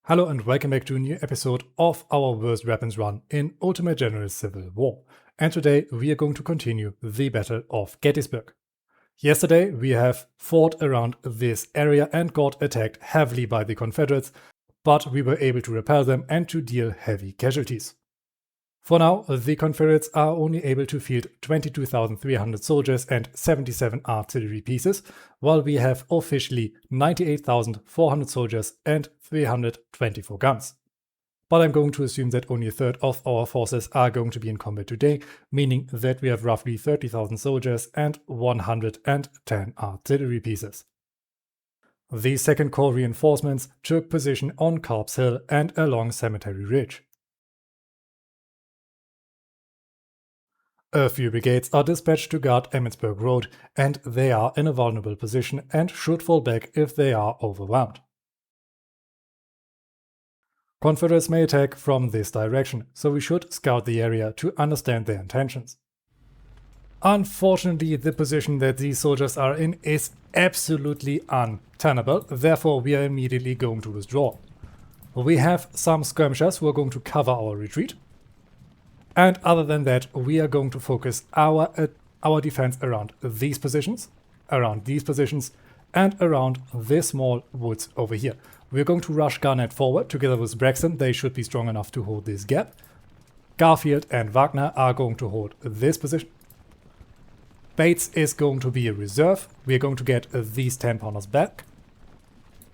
Hello and welcome back to a new episode of our Worst Weapons run in Ultimate General Civil War. And today we are going to continue the Battle of Gettysburg. Yesterday we have fought around this area and got attacked heavily by the Confederates, but we were able to repel them and to deal heavy casualties. For now, the Confederates are only able to field 22,300 soldiers and 77 artillery pieces, while we have officially 98,400 soldiers and 324 guns. But I'm going to assume that only a third of our forces are going to be in combat today, meaning that we have roughly 30,000 soldiers and 110 artillery pieces. The 2nd Corps reinforcements took position on Carp's Hill and along Cemetery Ridge. A few brigades are dispatched to guard Emmitsburg Road, and they are in a vulnerable position and should fall back if they are overwhelmed. Confederates may attack from this direction, so we should scout the area to understand their intentions. Unfortunately, the position that these soldiers are in is absolutely untenable, therefore we are immediately going to withdraw. We have some skirmishers who are going to cover our retreat. And other than that, we are going to focus our defense around these positions, and around this small woods over here. We're going to rush Garnett forward together with Braxton. They should be strong enough to hold this gap. Garfield and Wagner are going to hold this position. Bates is going to be a reserve. We're going to get these 10-pounders back.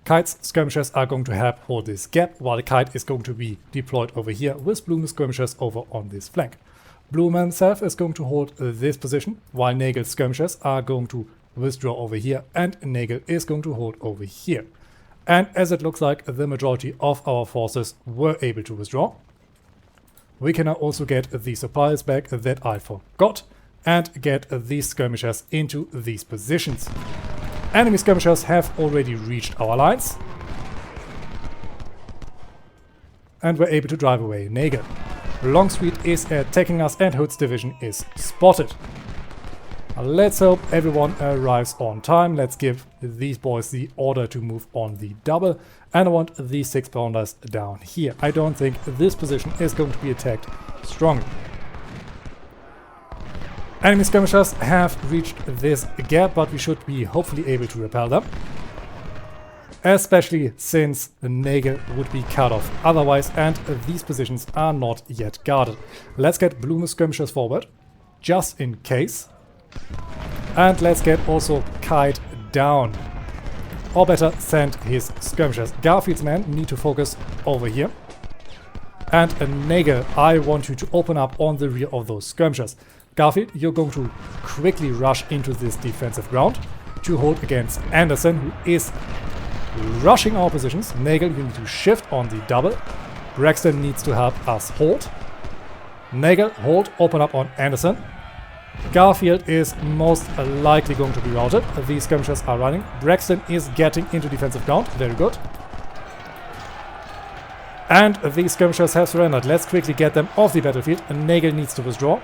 Kite's skirmishers are going to help hold this gap, while Kite is going to be deployed over here with Blume's skirmishers over on this flank. Blume himself is going to hold this position, while Nagel's skirmishers are going to withdraw over here, and Nagel is going to hold over here. And as it looks like the majority of our forces were able to withdraw, we can now also get the supplies back that I forgot, and get these skirmishers into these positions. Enemy skirmishers have already reached our lines and were able to drive away Nagel. Longstreet is attacking us and Hood's division is spotted. Let's hope everyone arrives on time. Let's give these boys the order to move on the double, and I want these 6-pounders down here. I don't think this position is going to be attacked strongly. Enemy skirmishers have reached this gap, but we should be hopefully able to repel them. Especially since Nagel would be cut off otherwise, and these positions are not yet guarded. Let's get Blume's skirmishers forward, just in case. And let's get also Kite down. Or better, send his skirmishers. Garfield's men need to focus over here. And Nagel, I want you to open up on the rear of those skirmishers. Garfield, you're going to quickly rush into this defensive ground to hold against Anderson, who is rushing our positions. Nagel, you need to shift on the double. Braxton needs to help us hold. Nagel, hold, open up on Anderson. Garfield is most likely going to be routed. These skirmishers are running. Braxton is getting into defensive ground. Very good. And these skirmishers have surrendered. Let's quickly get them off the battlefield. Nagel needs to withdraw.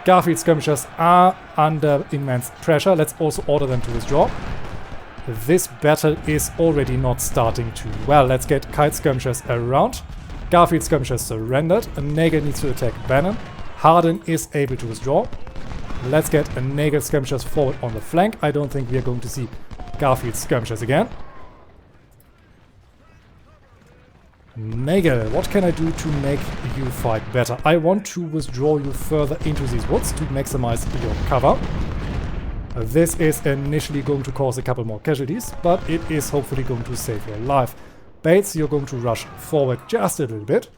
Garfield's skirmishers are under immense pressure. Let's also order them to withdraw. This battle is already not starting too well. Let's get Kite skirmishers around. Garfield's skirmishers surrendered. Nagel needs to attack Bannon. Hardin is able to withdraw. Let's get Nagel skirmishers forward on the flank. I don't think we are going to see Garfield's skirmishers again. Nagel, what can I do to make you fight better? I want to withdraw you further into these woods to maximize your cover. This is initially going to cause a couple more casualties, but it is hopefully going to save your life. Bates, you're going to rush forward just a little bit.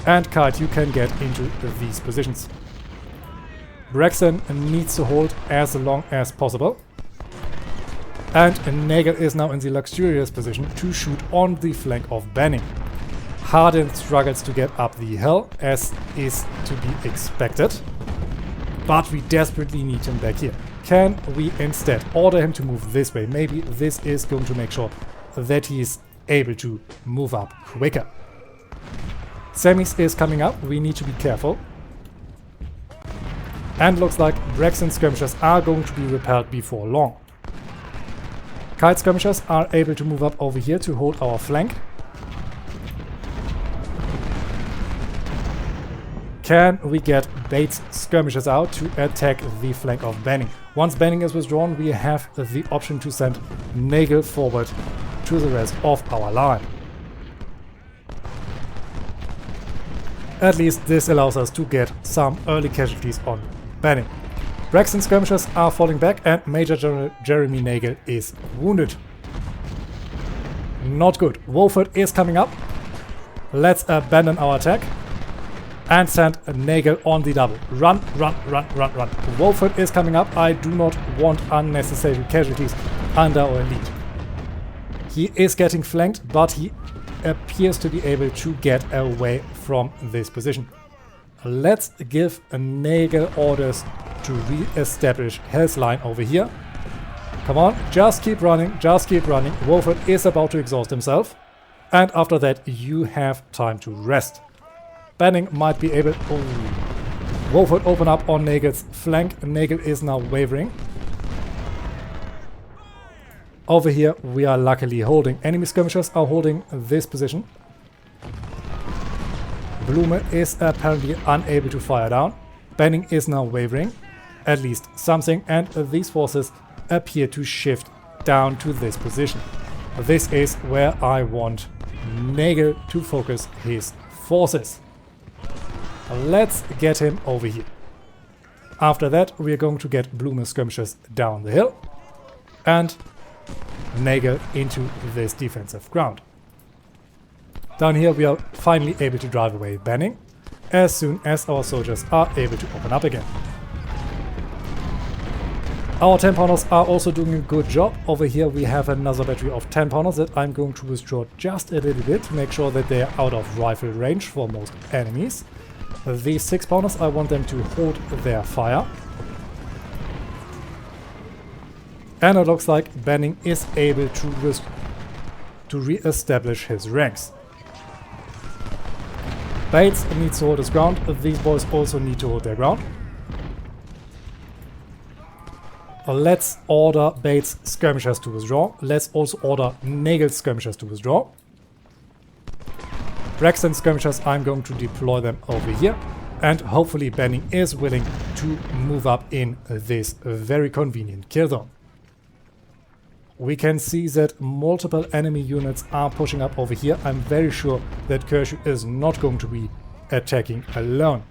And Kite, you can get into these positions. Braxton needs to hold as long as possible. And Nagel is now in the luxurious position to shoot on the flank of Banning. Hardin struggles to get up the hill, as is to be expected. But we desperately need him back here. Can we instead order him to move this way? Maybe this is going to make sure that he is able to move up quicker. Sammy's is coming up. We need to be careful. And looks like Braxton skirmishers are going to be repelled before long. Kite skirmishers are able to move up over here to hold our flank. Can we get Bates skirmishers out to attack the flank of Benning? Once Benning is withdrawn, we have the option to send Nagel forward to the rest of our line. At least this allows us to get some early casualties on Benning. Braxton skirmishers are falling back and Major General Jeremy Nagel is wounded. Not good. Wolford is coming up. Let's abandon our attack and send Nagel on the double. Run, run, run, run, run. Wolford is coming up. I do not want unnecessary casualties under our lead. He is getting flanked, but he appears to be able to get away from this position. Let's give Nagel orders to re-establish Hell's line over here. Come on, just keep running, just keep running. Wolford is about to exhaust himself. And after that, you have time to rest. Benning might be able... Oh. Wolford open up on Nagel's flank. Nagel is now wavering. Over here, we are luckily holding. Enemy skirmishers are holding this position. Blume is apparently unable to fire down. Benning is now wavering. At least something. And these forces appear to shift down to this position. This is where I want Nagel to focus his forces. Let's get him over here. After that, we are going to get Blume skirmishers down the hill and Nagel into this defensive ground. Down here, we are finally able to drive away Benning as soon as our soldiers are able to open up again. Our 10-pounders are also doing a good job. Over here we have another battery of 10-pounders that I'm going to withdraw just a little bit to make sure that they are out of rifle range for most enemies. These 6-pounders, I want them to hold their fire. And it looks like Benning is able to re-establish his ranks. Bates needs to hold his ground. These boys also need to hold their ground. Let's order Bates skirmishers to withdraw. Let's also order Nagel skirmishers to withdraw. Braxton skirmishers, I'm going to deploy them over here. And hopefully Benning is willing to move up in this very convenient kill zone. We can see that multiple enemy units are pushing up over here. I'm very sure that Kershaw is not going to be attacking alone.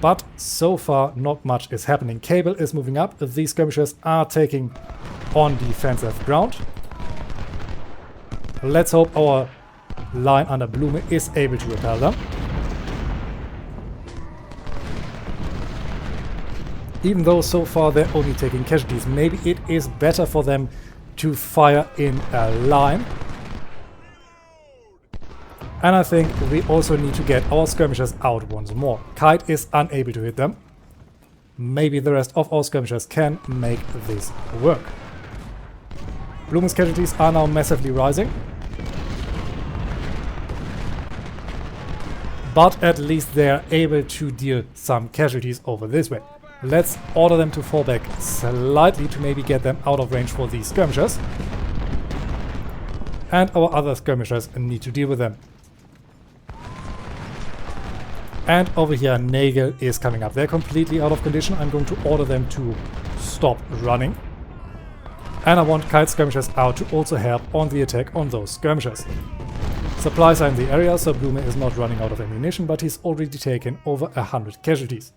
But so far, not much is happening. Cable is moving up. These skirmishers are taking on defensive ground. Let's hope our line under Blume is able to repel them. Even though so far they're only taking casualties, maybe it is better for them to fire in a line. And I think we also need to get our skirmishers out once more. Kite is unable to hit them. Maybe the rest of our skirmishers can make this work. Blume's casualties are now massively rising. But at least they are able to deal some casualties over this way. Let's order them to fall back slightly to maybe get them out of range for these skirmishers. And our other skirmishers need to deal with them. And over here, Nagel is coming up. They're completely out of condition. I'm going to order them to stop running. And I want kite skirmishers out to also help on the attack on those skirmishers. Supplies are in the area, so Blume is not running out of ammunition, but he's already taken over 100 casualties.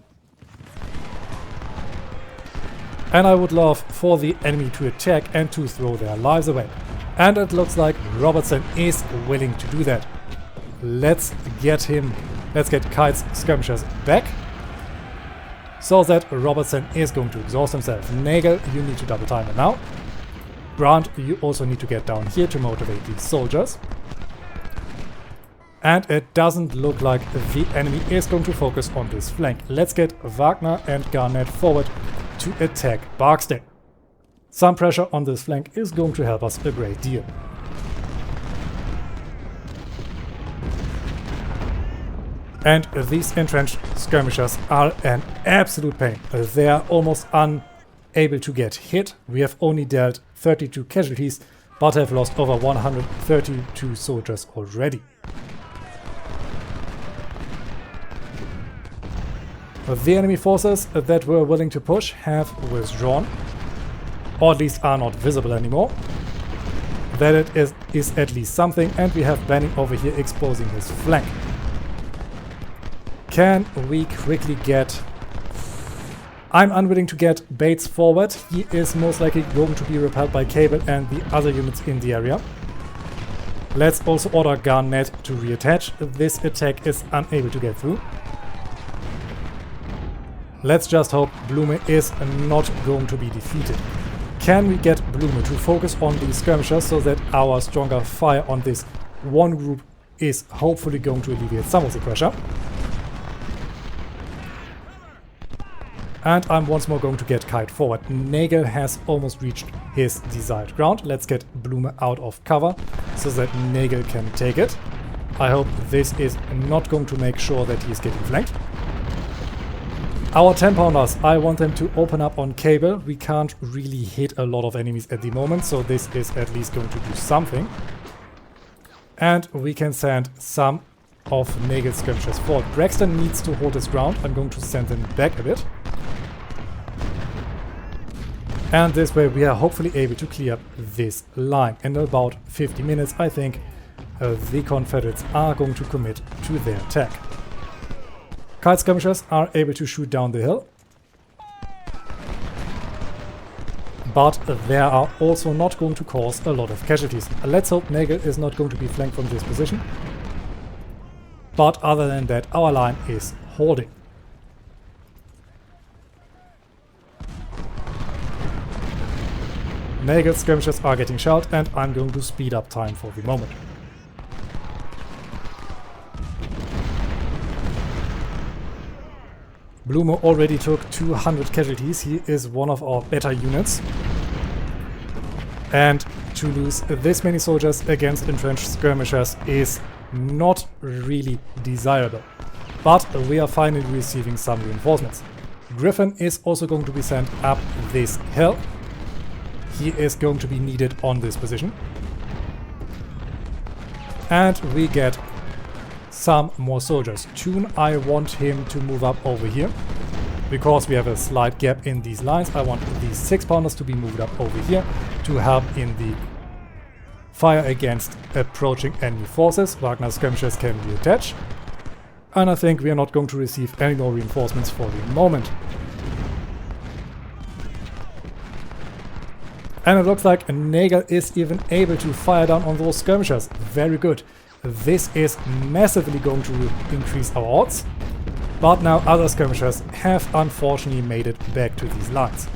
And I would love for the enemy to attack and to throw their lives away. And it looks like Robertson is willing to do that. Let's get him. Let's get Kite's skirmishers back, so that Robertson is going to exhaust himself. Nagel, you need to double time it now. Grant, you also need to get down here to motivate these soldiers. And it doesn't look like the enemy is going to focus on this flank. Let's get Wagner and Garnett forward to attack Barksdale. Some pressure on this flank is going to help us a great deal. And these entrenched skirmishers are an absolute pain. They are almost unable to get hit. We have only dealt 32 casualties, but have lost over 132 soldiers already. The enemy forces that were willing to push have withdrawn, or at least are not visible anymore. That it is at least something, and we have Benning over here exposing his flank. Can we quickly get... I'm unwilling to get Bates forward. He is most likely going to be repelled by Cable and the other units in the area. Let's also order Garnett to reattach. This attack is unable to get through. Let's just hope Blume is not going to be defeated. Can we get Blume to focus on these skirmishers so that our stronger fire on this one group is hopefully going to alleviate some of the pressure? And I'm once more going to get Kite forward. Nagel has almost reached his desired ground. Let's get Blume out of cover so that Nagel can take it. I hope this is not going to make sure that he is getting flanked. Our 10-pounders, I want them to open up on Cable. We can't really hit a lot of enemies at the moment, so this is at least going to do something. And we can send some of Nagel's skirmishers forward. Braxton needs to hold his ground. I'm going to send him back a bit. And this way we are hopefully able to clear up this line. In about 50 minutes, I think the Confederates are going to commit to their attack. Kite skirmishers are able to shoot down the hill. But they are also not going to cause a lot of casualties. Let's hope Nagel is not going to be flanked from this position. But other than that, our line is holding. Nagel's skirmishers are getting shelled, and I'm going to speed up time for the moment. Blume already took 200 casualties. He is one of our better units. And to lose this many soldiers against entrenched skirmishers is not really desirable. But we are finally receiving some reinforcements. Griffin is also going to be sent up this hill. He is going to be needed on this position. And we get some more soldiers. Toon, I want him to move up over here. Because we have a slight gap in these lines, I want these 6-pounders to be moved up over here to help in the fire against approaching enemy forces. Wagner's skirmishers can reattach. And I think we are not going to receive any more reinforcements for the moment. And it looks like Nagel is even able to fire down on those skirmishers. Very good. This is massively going to increase our odds. But now other skirmishers have unfortunately made it back to these lines.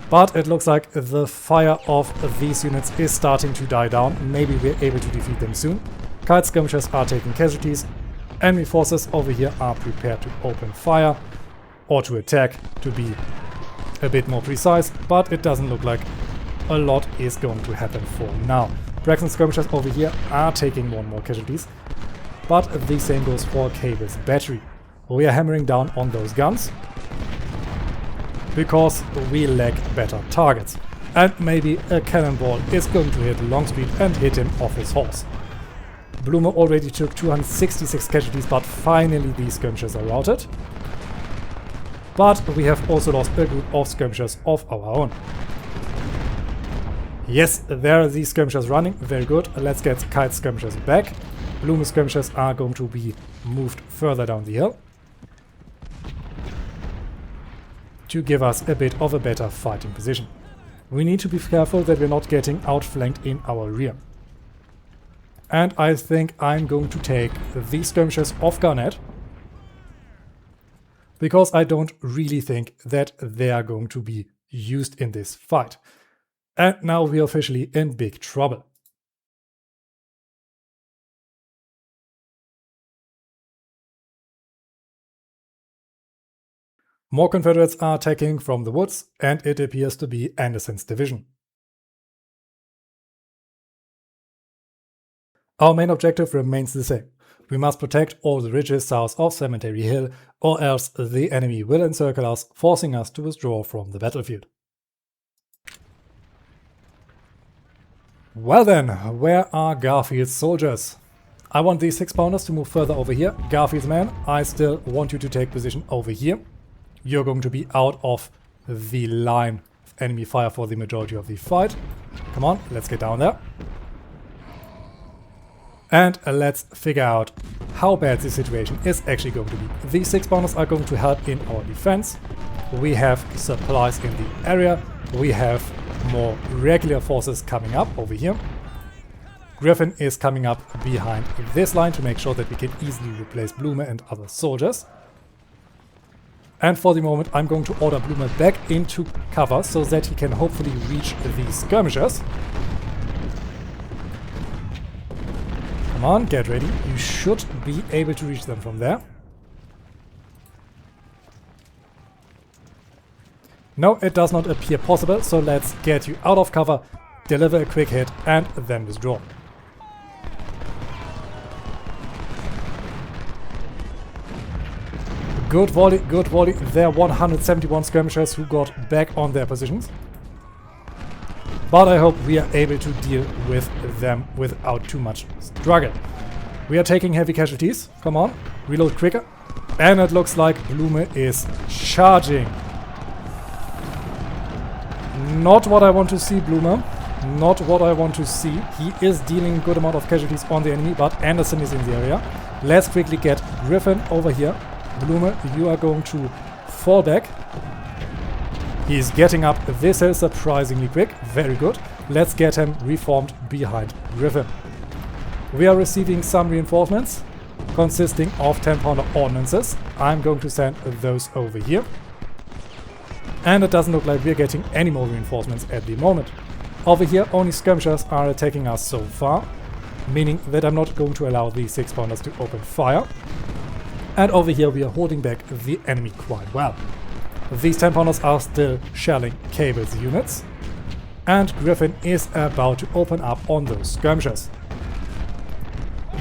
But it looks like the fire of these units is starting to die down. Maybe we're able to defeat them soon. Kite skirmishers are taking casualties. Enemy forces over here are prepared to open fire. Or to attack, to be a bit more precise, but it doesn't look like a lot is going to happen for now. Braxton skirmishers over here are taking one more casualties, but the same goes for Cable's battery. We are hammering down on those guns, because we lack better targets. And maybe a cannonball is going to hit Longstreet and hit him off his horse. Blume already took 266 casualties, but finally these skirmishers are routed. But we have also lost a group of skirmishers of our own. Yes, there are these skirmishers running. Very good. Let's get Kite skirmishers back. Blume skirmishers are going to be moved further down the hill to give us a bit of a better fighting position. We need to be careful that we're not getting outflanked in our rear. And I think I'm going to take these skirmishers off Garnett, because I don't really think that they are going to be used in this fight. And now we are officially in big trouble. More Confederates are attacking from the woods, and it appears to be Anderson's division. Our main objective remains the same. We must protect all the ridges south of Cemetery Hill, or else the enemy will encircle us, forcing us to withdraw from the battlefield. Well then, where are Garfield's soldiers? I want these 6-pounders to move further over here. Garfield's man, I still want you to take position over here. You're going to be out of the line of enemy fire for the majority of the fight. Come on, let's get down there. And let's figure out how bad the situation is actually going to be. These 6-pounders are going to help in our defense. We have supplies in the area. We have more regular forces coming up over here. Griffin is coming up behind this line to make sure that we can easily replace Blume and other soldiers. And for the moment I'm going to order Blume back into cover so that he can hopefully reach these skirmishers. Come on, get ready. You should be able to reach them from there. No, it does not appear possible, so let's get you out of cover, deliver a quick hit and then withdraw. Good volley, good volley. There are 171 skirmishers who got back on their positions. But I hope we are able to deal with them without too much struggle. We are taking heavy casualties. Come on, reload quicker. And it looks like Blume is charging. Not what I want to see, Blume. Not what I want to see. He is dealing a good amount of casualties on the enemy, but Anderson is in the area. Let's quickly get Griffin over here. Blume, you are going to fall back. He's getting up this hill surprisingly quick. Very good. Let's get him reformed behind Griffin. We are receiving some reinforcements consisting of 10-pounder ordnances. I'm going to send those over here. And it doesn't look like we're getting any more reinforcements at the moment. Over here, only skirmishers are attacking us so far, meaning that I'm not going to allow these 6-pounders to open fire. And over here we are holding back the enemy quite well. These 10-pounders are still shelling Cable's units. And Griffin is about to open up on those skirmishers.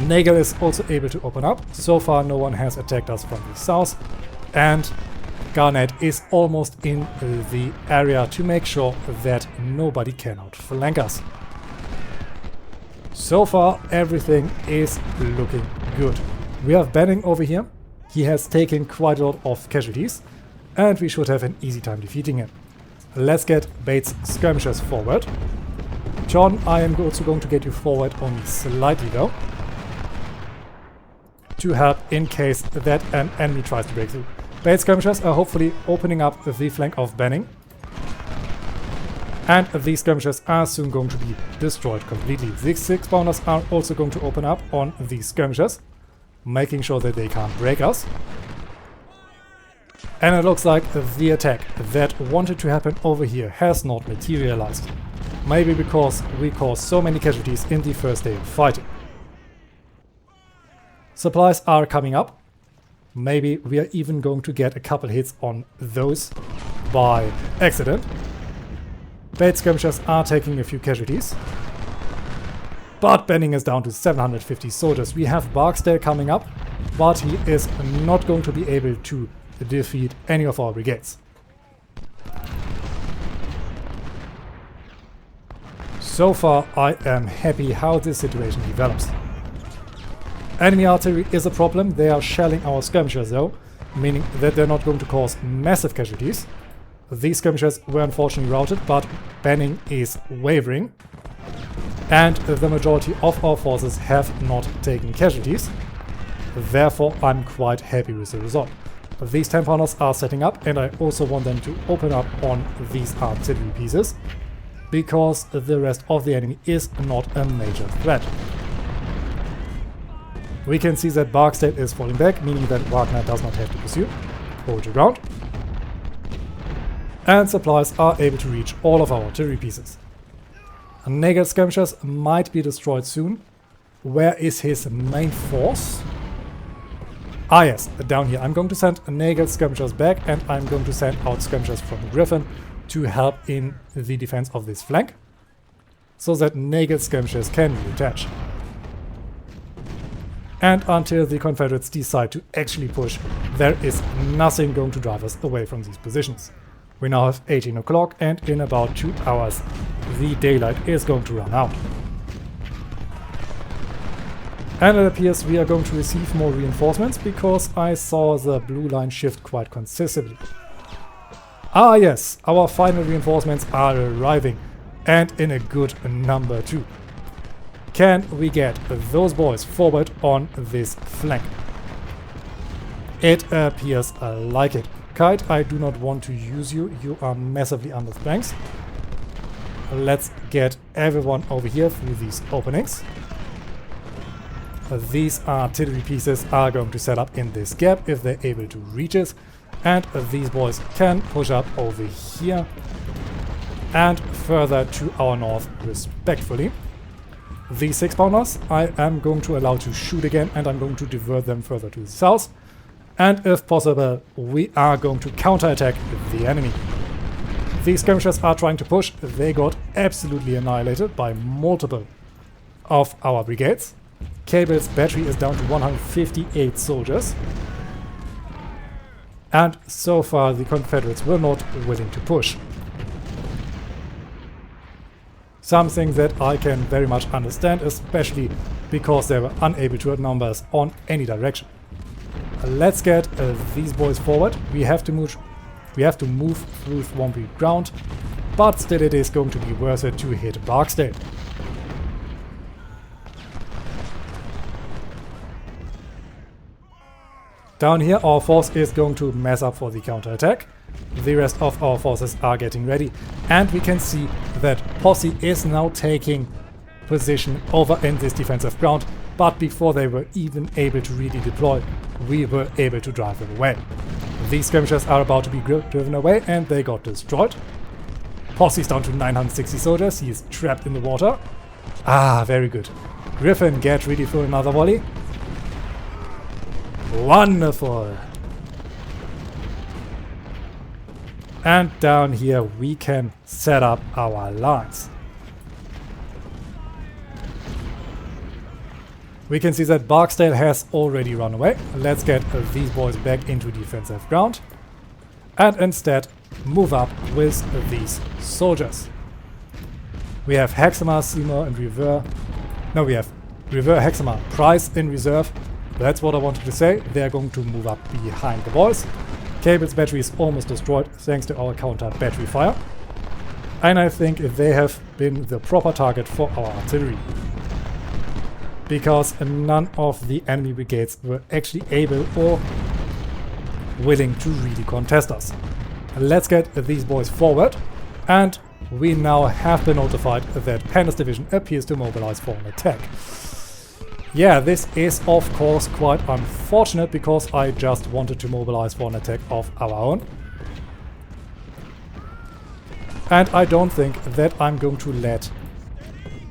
Nagel is also able to open up. So far no one has attacked us from the south. And Garnett is almost in the area to make sure that nobody can outflank us. So far everything is looking good. We have Benning over here. He has taken quite a lot of casualties and we should have an easy time defeating him. Let's get Bates' skirmishers forward. John, I am also going to get you forward only slightly though, to help in case that an enemy tries to break through. Bates' skirmishers are hopefully opening up the flank of Benning. And these skirmishers are soon going to be destroyed completely. These 6-pounders are also going to open up on these skirmishers, making sure that they can't break us. And it looks like the attack that wanted to happen over here has not materialized. Maybe because we caused so many casualties in the first day of fighting. Supplies are coming up. Maybe we are even going to get a couple hits on those by accident. Bates skirmishers are taking a few casualties. But Benning is down to 750 soldiers. We have Barksdale coming up, but he is not going to be able to defeat any of our brigades. So far I am happy how this situation develops. Enemy artillery is a problem. They are shelling our skirmishers though, meaning that they're not going to cause massive casualties. These skirmishers were unfortunately routed, but Benning is wavering. And the majority of our forces have not taken casualties. Therefore, I'm quite happy with the result. These 10-pounders are setting up, and I also want them to open up on these artillery pieces, because the rest of the enemy is not a major threat. We can see that Barksdale is falling back, meaning that Wagner does not have to pursue. Hold your ground. And supplies are able to reach all of our artillery pieces. Nagel's skirmishers might be destroyed soon. Where is his main force? Ah yes, down here. I'm going to send Nagel's skirmishers back, and I'm going to send out skirmishers from Griffin to help in the defense of this flank, so that Nagel's skirmishers can reattach. And until the Confederates decide to actually push, there is nothing going to drive us away from these positions. We now have 18 o'clock, and in about 2 hours the daylight is going to run out. And it appears we are going to receive more reinforcements because I saw the blue line shift quite consistently. Ah yes, our final reinforcements are arriving, and in a good number too. Can we get those boys forward on this flank? It appears like it. Kite, I do not want to use you. You are massively understrength. Let's get everyone over here through these openings. These artillery pieces are going to set up in this gap if they're able to reach it. And these boys can push up over here and further to our north respectfully. These 6-pounders I am going to allow to shoot again, and I'm going to divert them further to the south. And if possible, we are going to counterattack the enemy. These skirmishers are trying to push. They got absolutely annihilated by multiple of our brigades. Cable's battery is down to 158 soldiers. And so far the Confederates were not willing to push. Something that I can very much understand, especially because they were unable to outnumber us on any direction. Let's get these boys forward. We have to move through swampy ground, but still it is going to be worth it to hit Barksdale. Down here our force is going to mess up for the counterattack. The rest of our forces are getting ready, and we can see that Posse is now taking position over in this defensive ground, but before they were even able to really deploy, we were able to drive them away. These skirmishers are about to be driven away, and they got destroyed. Posse's down to 960 soldiers. He is trapped in the water. Ah, very good. Griffin, get ready for another volley. Wonderful. And down here we can set up our lines. We can see that Barksdale has already run away. Let's get these boys back into defensive ground and instead move up with these soldiers. We have Hexamer, Seymour and Revere. No, we have Revere, Hexamer, Price in reserve. That's what I wanted to say. They're going to move up behind the boys. Cable's battery is almost destroyed thanks to our counter battery fire. And I think they have been the proper target for our artillery, because none of the enemy brigades were actually able or willing to really contest us. Let's get these boys forward, and we now have been notified that Pander's division appears to mobilize for an attack. Yeah, this is of course quite unfortunate, because I just wanted to mobilize for an attack of our own. And I don't think that I'm going to let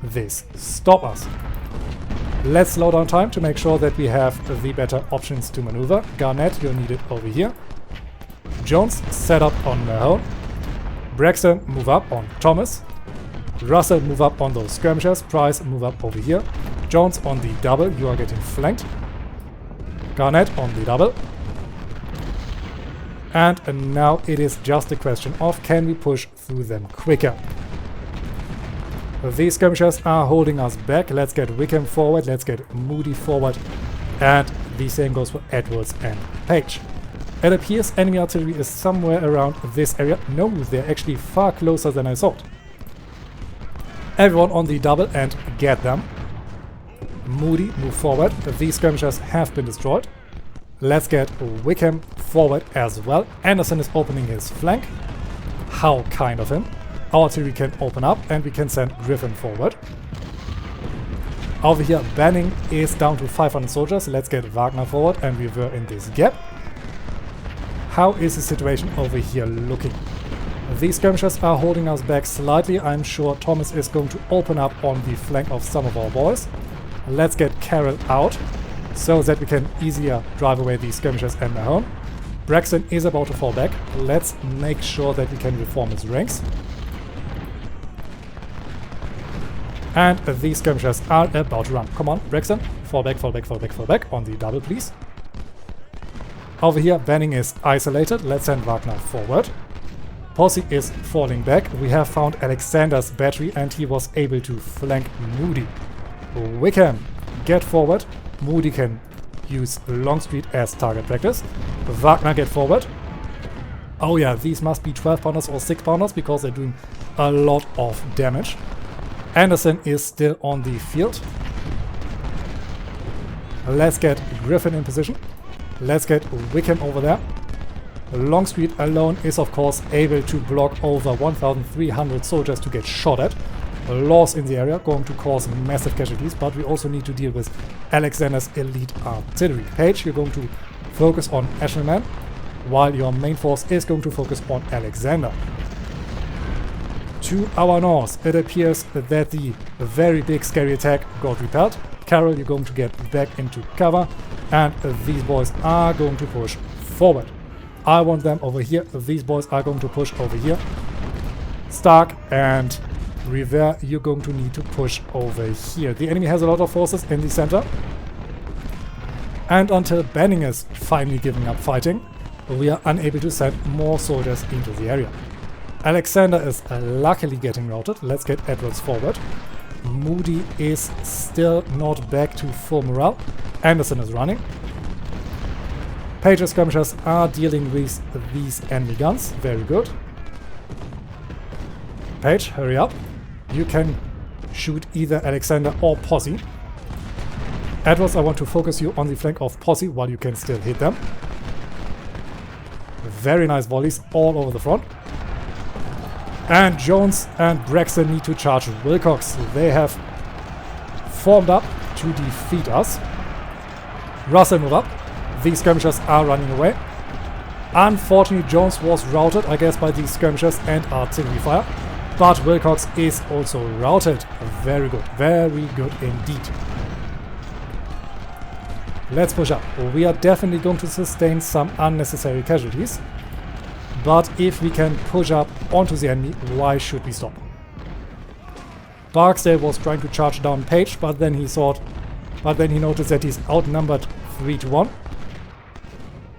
this stop us. Let's slow down time to make sure that we have the better options to maneuver. Garnett, you're needed over here. Jones, set up on Mahone. Braxton, move up on Thomas. Russell, move up on those skirmishers. Price, move up over here. Jones on the double, you are getting flanked. Garnett on the double. And now it is just a question of can we push through them quicker. These skirmishers are holding us back. Let's get Wickham forward, let's get Moody forward, and the same goes for Edwards and Page. It appears enemy artillery is somewhere around this area. No, they're actually far closer than I thought. Everyone on the double and get them. Moody, move forward. These skirmishers have been destroyed. Let's get Wickham forward as well. Anderson is opening his flank. How kind of him. Our artillery can open up and we can send Griffin forward. Over here, Banning is down to 500 soldiers. Let's get Wagner forward, and we were in this gap. How is the situation over here looking? These skirmishers are holding us back slightly. I'm sure Thomas is going to open up on the flank of some of our boys. Let's get Carroll out so that we can easier drive away these skirmishers and Mahone. Braxton is about to fall back. Let's make sure that we can reform his ranks. And these skirmishers are about to run. Come on, Braxton. Fall back, fall back, fall back, fall back. On the double, please. Over here, Banning is isolated. Let's send Wagner forward. Posse is falling back. We have found Alexander's battery and he was able to flank Moody. Wickham, get forward. Moody can use Longstreet as target practice. Wagner get forward. Oh yeah, these must be 12-pounders or 6-pounders because they're doing a lot of damage. Anderson is still on the field. Let's get Griffin in position. Let's get Wickham over there. Longstreet alone is of course able to block over 1,300 soldiers to get shot at. Laws in the area going to cause massive casualties, but we also need to deal with Alexander's elite artillery. Page, you're going to focus on Eshelman, while your main force is going to focus on Alexander. To our north, it appears that the very big scary attack got repelled. Carroll, you're going to get back into cover, and these boys are going to push forward. I want them over here. These boys are going to push over here. Stark and Rivera, you're going to need to push over here. The enemy has a lot of forces in the center. And until Banning is finally giving up fighting, we are unable to send more soldiers into the area. Alexander is luckily getting routed. Let's get Edwards forward. Moody is still not back to full morale. Anderson is running. Page's skirmishers are dealing with these enemy guns. Very good. Page, hurry up. You can shoot either Alexander or Posse. Edwards, I want to focus you on the flank of Posse while you can still hit them. Very nice volleys all over the front. And Jones and Braxton need to charge Wilcox. They have formed up to defeat us. Russell, move up. These skirmishers are running away. Unfortunately, Jones was routed, I guess, by these skirmishers and artillery fire. But Wilcox is also routed. Very good indeed. Let's push up. We are definitely going to sustain some unnecessary casualties. But if we can push up onto the enemy, why should we stop? Barksdale was trying to charge down Page, but then he noticed that he's outnumbered 3-1.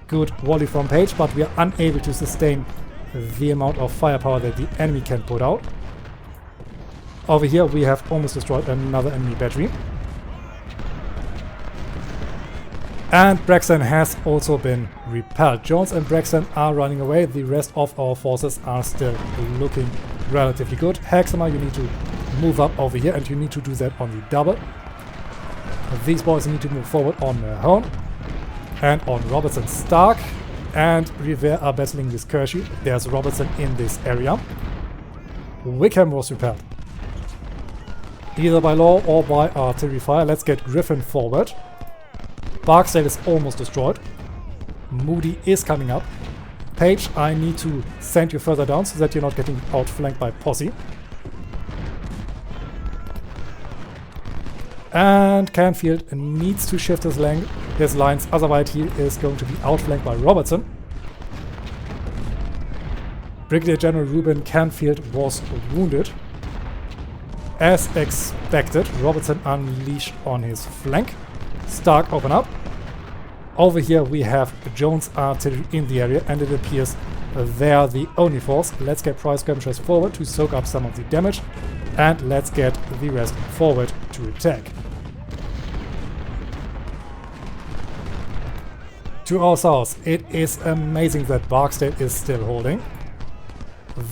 Good volley from Page, but we are unable to sustain the amount of firepower that the enemy can put out. Over here we have almost destroyed another enemy battery. And Braxton has also been repelled. Jones and Braxton are running away. The rest of our forces are still looking relatively good. Hexamer, you need to move up over here, and you need to do that on the double. These boys need to move forward on Mahone and on Robertson. Stark and Rivera are battling with Kersey. There's Robertson in this area. Wickham was repelled, either by law or by artillery fire. Let's get Griffin forward. Barksdale is almost destroyed. Moody is coming up. Page, I need to send you further down so that you're not getting outflanked by Posse. And Canfield needs to shift his lines, otherwise he is going to be outflanked by Robertson. Brigadier General Ruben Canfield was wounded. As expected, Robertson unleashed on his flank. Stark, open up. Over here we have Jones artillery in the area, and it appears they are the only force. Let's get Price skirmishers forward to soak up some of the damage, and let's get the rest forward to attack. To our south, it is amazing that Barksdale is still holding.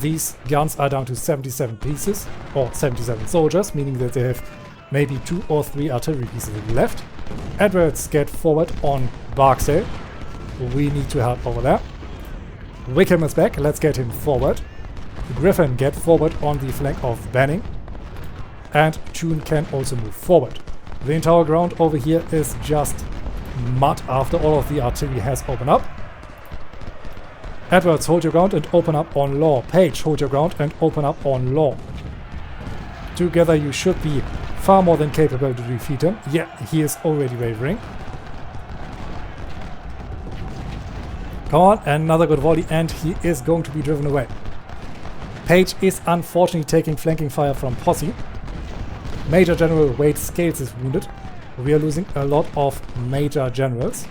These guns are down to 77 pieces, or 77 soldiers, meaning that they have maybe 2 or 3 artillery pieces left. Edwards, get forward on Barksdale. We need to help over there. Wickham is back, let's get him forward. Griffin, get forward on the flank of Banning. And Tune can also move forward. The entire ground over here is just mud after all of the artillery has opened up. Edwards, hold your ground and open up on Law. Page, hold your ground and open up on Law. Together you should be far more than capable to defeat him. Yeah, he is already wavering. Come on, another good volley, and he is going to be driven away. Page is unfortunately taking flanking fire from Posse. Major General Wade Scales is wounded. We are losing a lot of Major Generals.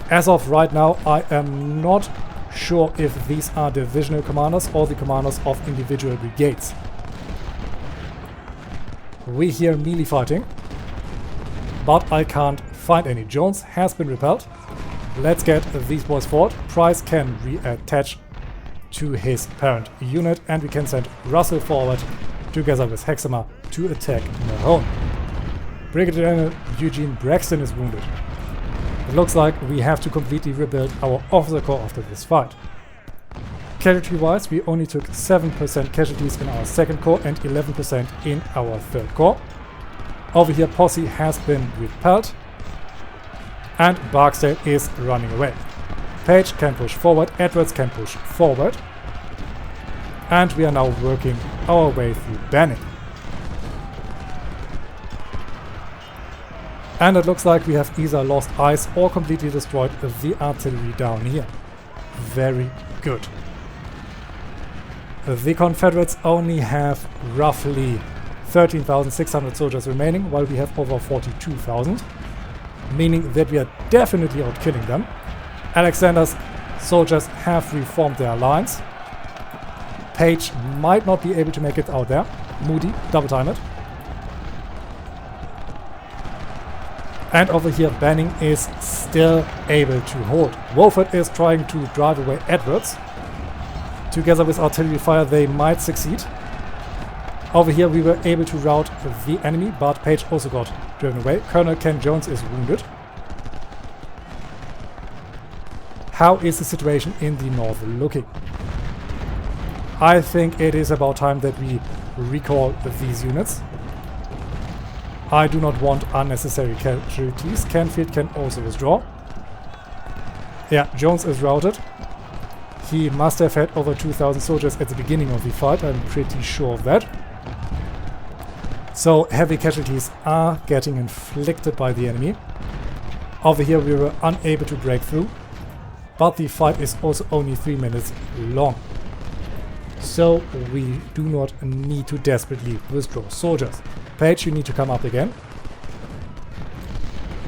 As of right now, I am not sure if these are divisional commanders or the commanders of individual brigades. We hear melee fighting. but I can't find any. Jones has been repelled. Let's get these boys forward. Price can reattach to his parent unit, and we can send Russell forward together with Hexamer to attack Mahone. Brigadier General Eugene Braxton is wounded. It looks like we have to completely rebuild our officer corps after this fight. Casualty-wise, we only took 7% casualties in our 2nd Corps and 11% in our 3rd Corps. Over here, Posse has been repelled, and Barksdale is running away. Page can push forward, Edwards can push forward, and we are now working our way through Banning. And it looks like we have either lost eyes or completely destroyed the artillery down here. Very good. The Confederates only have roughly 13,600 soldiers remaining, while we have over 42,000, meaning that we are definitely outkilling them. Alexander's soldiers have reformed their lines. Page might not be able to make it out there. Moody, double time it. And over here, Banning is still able to hold. Wolford is trying to drive away Edwards. Together with artillery fire, they might succeed. Over here, we were able to rout the enemy, but Page also got driven away. Colonel Ken Jones is wounded. How is the situation in the north looking? I think it is about time that we recall these units. I do not want unnecessary casualties. Canfield can also withdraw. Yeah, Jones is routed. He must have had over 2,000 soldiers at the beginning of the fight, I'm pretty sure of that. So heavy casualties are getting inflicted by the enemy. Over here we were unable to break through, but the fight is also only 3 minutes long. So we do not need to desperately withdraw soldiers. Page, you need to come up again.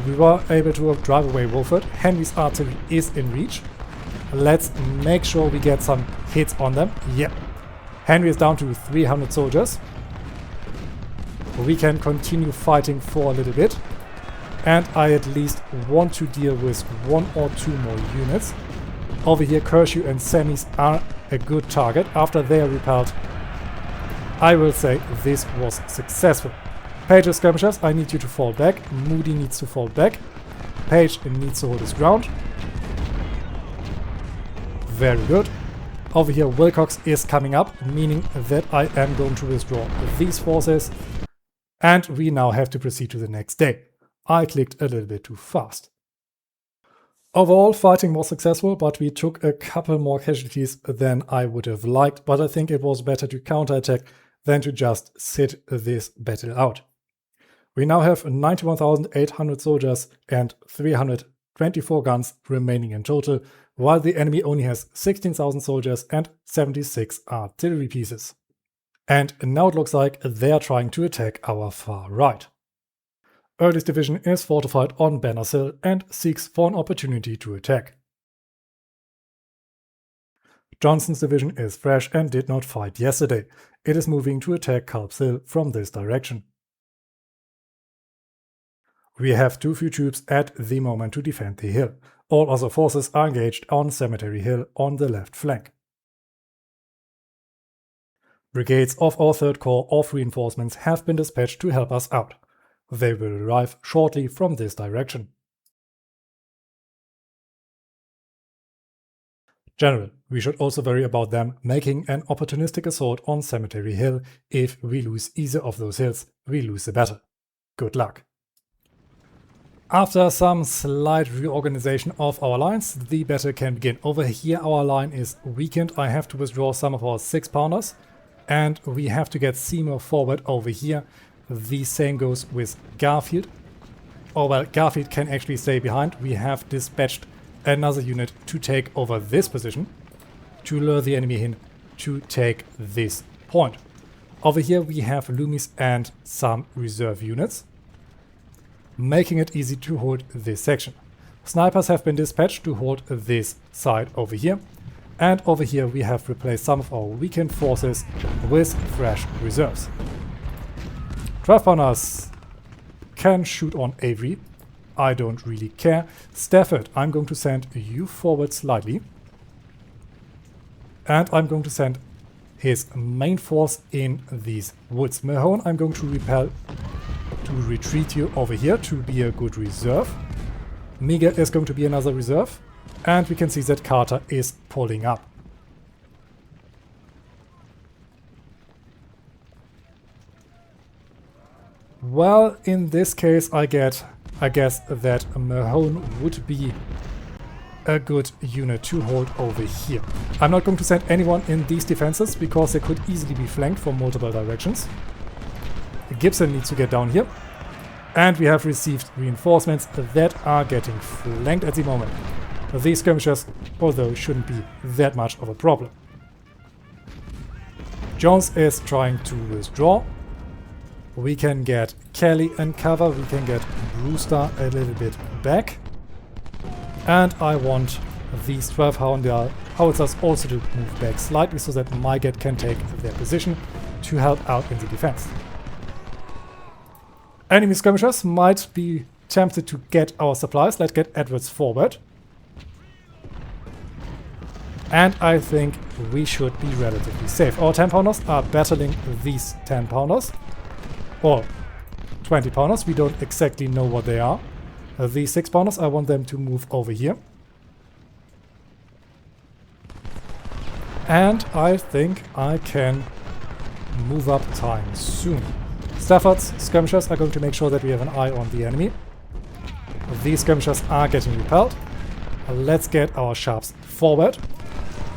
We were able to drive away Wolford. Henry's artillery is in reach. Let's make sure we get some hits on them. Yep. Henry is down to 300 soldiers. We can continue fighting for a little bit. And I at least want to deal with 1 or 2 more units. Over here, Kershaw and Semis are a good target. After they are repelled, I will say this was successful. Page's skirmishers, I need you to fall back. Moody needs to fall back. Page needs to hold his ground. Very good. Over here, Wilcox is coming up, meaning that I am going to withdraw these forces. And we now have to proceed to the next day. I clicked a little bit too fast. Overall, fighting was successful, but we took a couple more casualties than I would have liked. But I think it was better to counterattack than to just sit this battle out. We now have 91,800 soldiers and 324 guns remaining in total, while the enemy only has 16,000 soldiers and 76 artillery pieces. And now it looks like they are trying to attack our far right. Early's division is fortified on Banner's Hill and seeks for an opportunity to attack. Johnson's division is fresh and did not fight yesterday. It is moving to attack Culp's Hill from this direction. We have too few troops at the moment to defend the hill. All other forces are engaged on Cemetery Hill on the left flank. Brigades of our 3rd Corps of reinforcements have been dispatched to help us out. They will arrive shortly from this direction. General, we should also worry about them making an opportunistic assault on Cemetery Hill. If we lose either of those hills, we lose the battle. Good luck. After some slight reorganization of our lines, the battle can begin. Over here our line is weakened. I have to withdraw some of our 6-pounders, and we have to get Seymour forward over here. The same goes with Garfield. Oh well, Garfield can actually stay behind. We have dispatched another unit to take over this position, to lure the enemy in to take this point. Over here we have Loomis and some reserve units, making it easy to hold this section. Snipers have been dispatched to hold this side over here, and over here we have replaced some of our weakened forces with fresh reserves. 12-pounders can shoot on Avery. I don't really care. Stafford, I'm going to send you forward slightly. And I'm going to send his main force in these woods. Mahone, I'm going to retreat you over here to be a good reserve. Miguel is going to be another reserve. And we can see that Carter is pulling up. Well, in this case, I guess that Mahone would be a good unit to hold over here. I'm not going to send anyone in these defenses because they could easily be flanked from multiple directions. Gibson needs to get down here. And we have received reinforcements that are getting flanked at the moment. These skirmishers, although, shouldn't be that much of a problem. Jones is trying to withdraw. We can get Kelly in cover, we can get Brewster a little bit back. And I want these 12 howitzers also to move back slightly so that Myget can take their position to help out in the defense. Enemy skirmishers might be tempted to get our supplies. Let's get Edwards forward. And I think we should be relatively safe. Our 10-pounders are battling these 10-pounders. Or 20-pounders, we don't exactly know what they are. The 6-pounders, I want them to move over here. And I think I can move up time soon. Stafford's skirmishers are going to make sure that we have an eye on the enemy. These skirmishers are getting repelled. Let's get our sharps forward.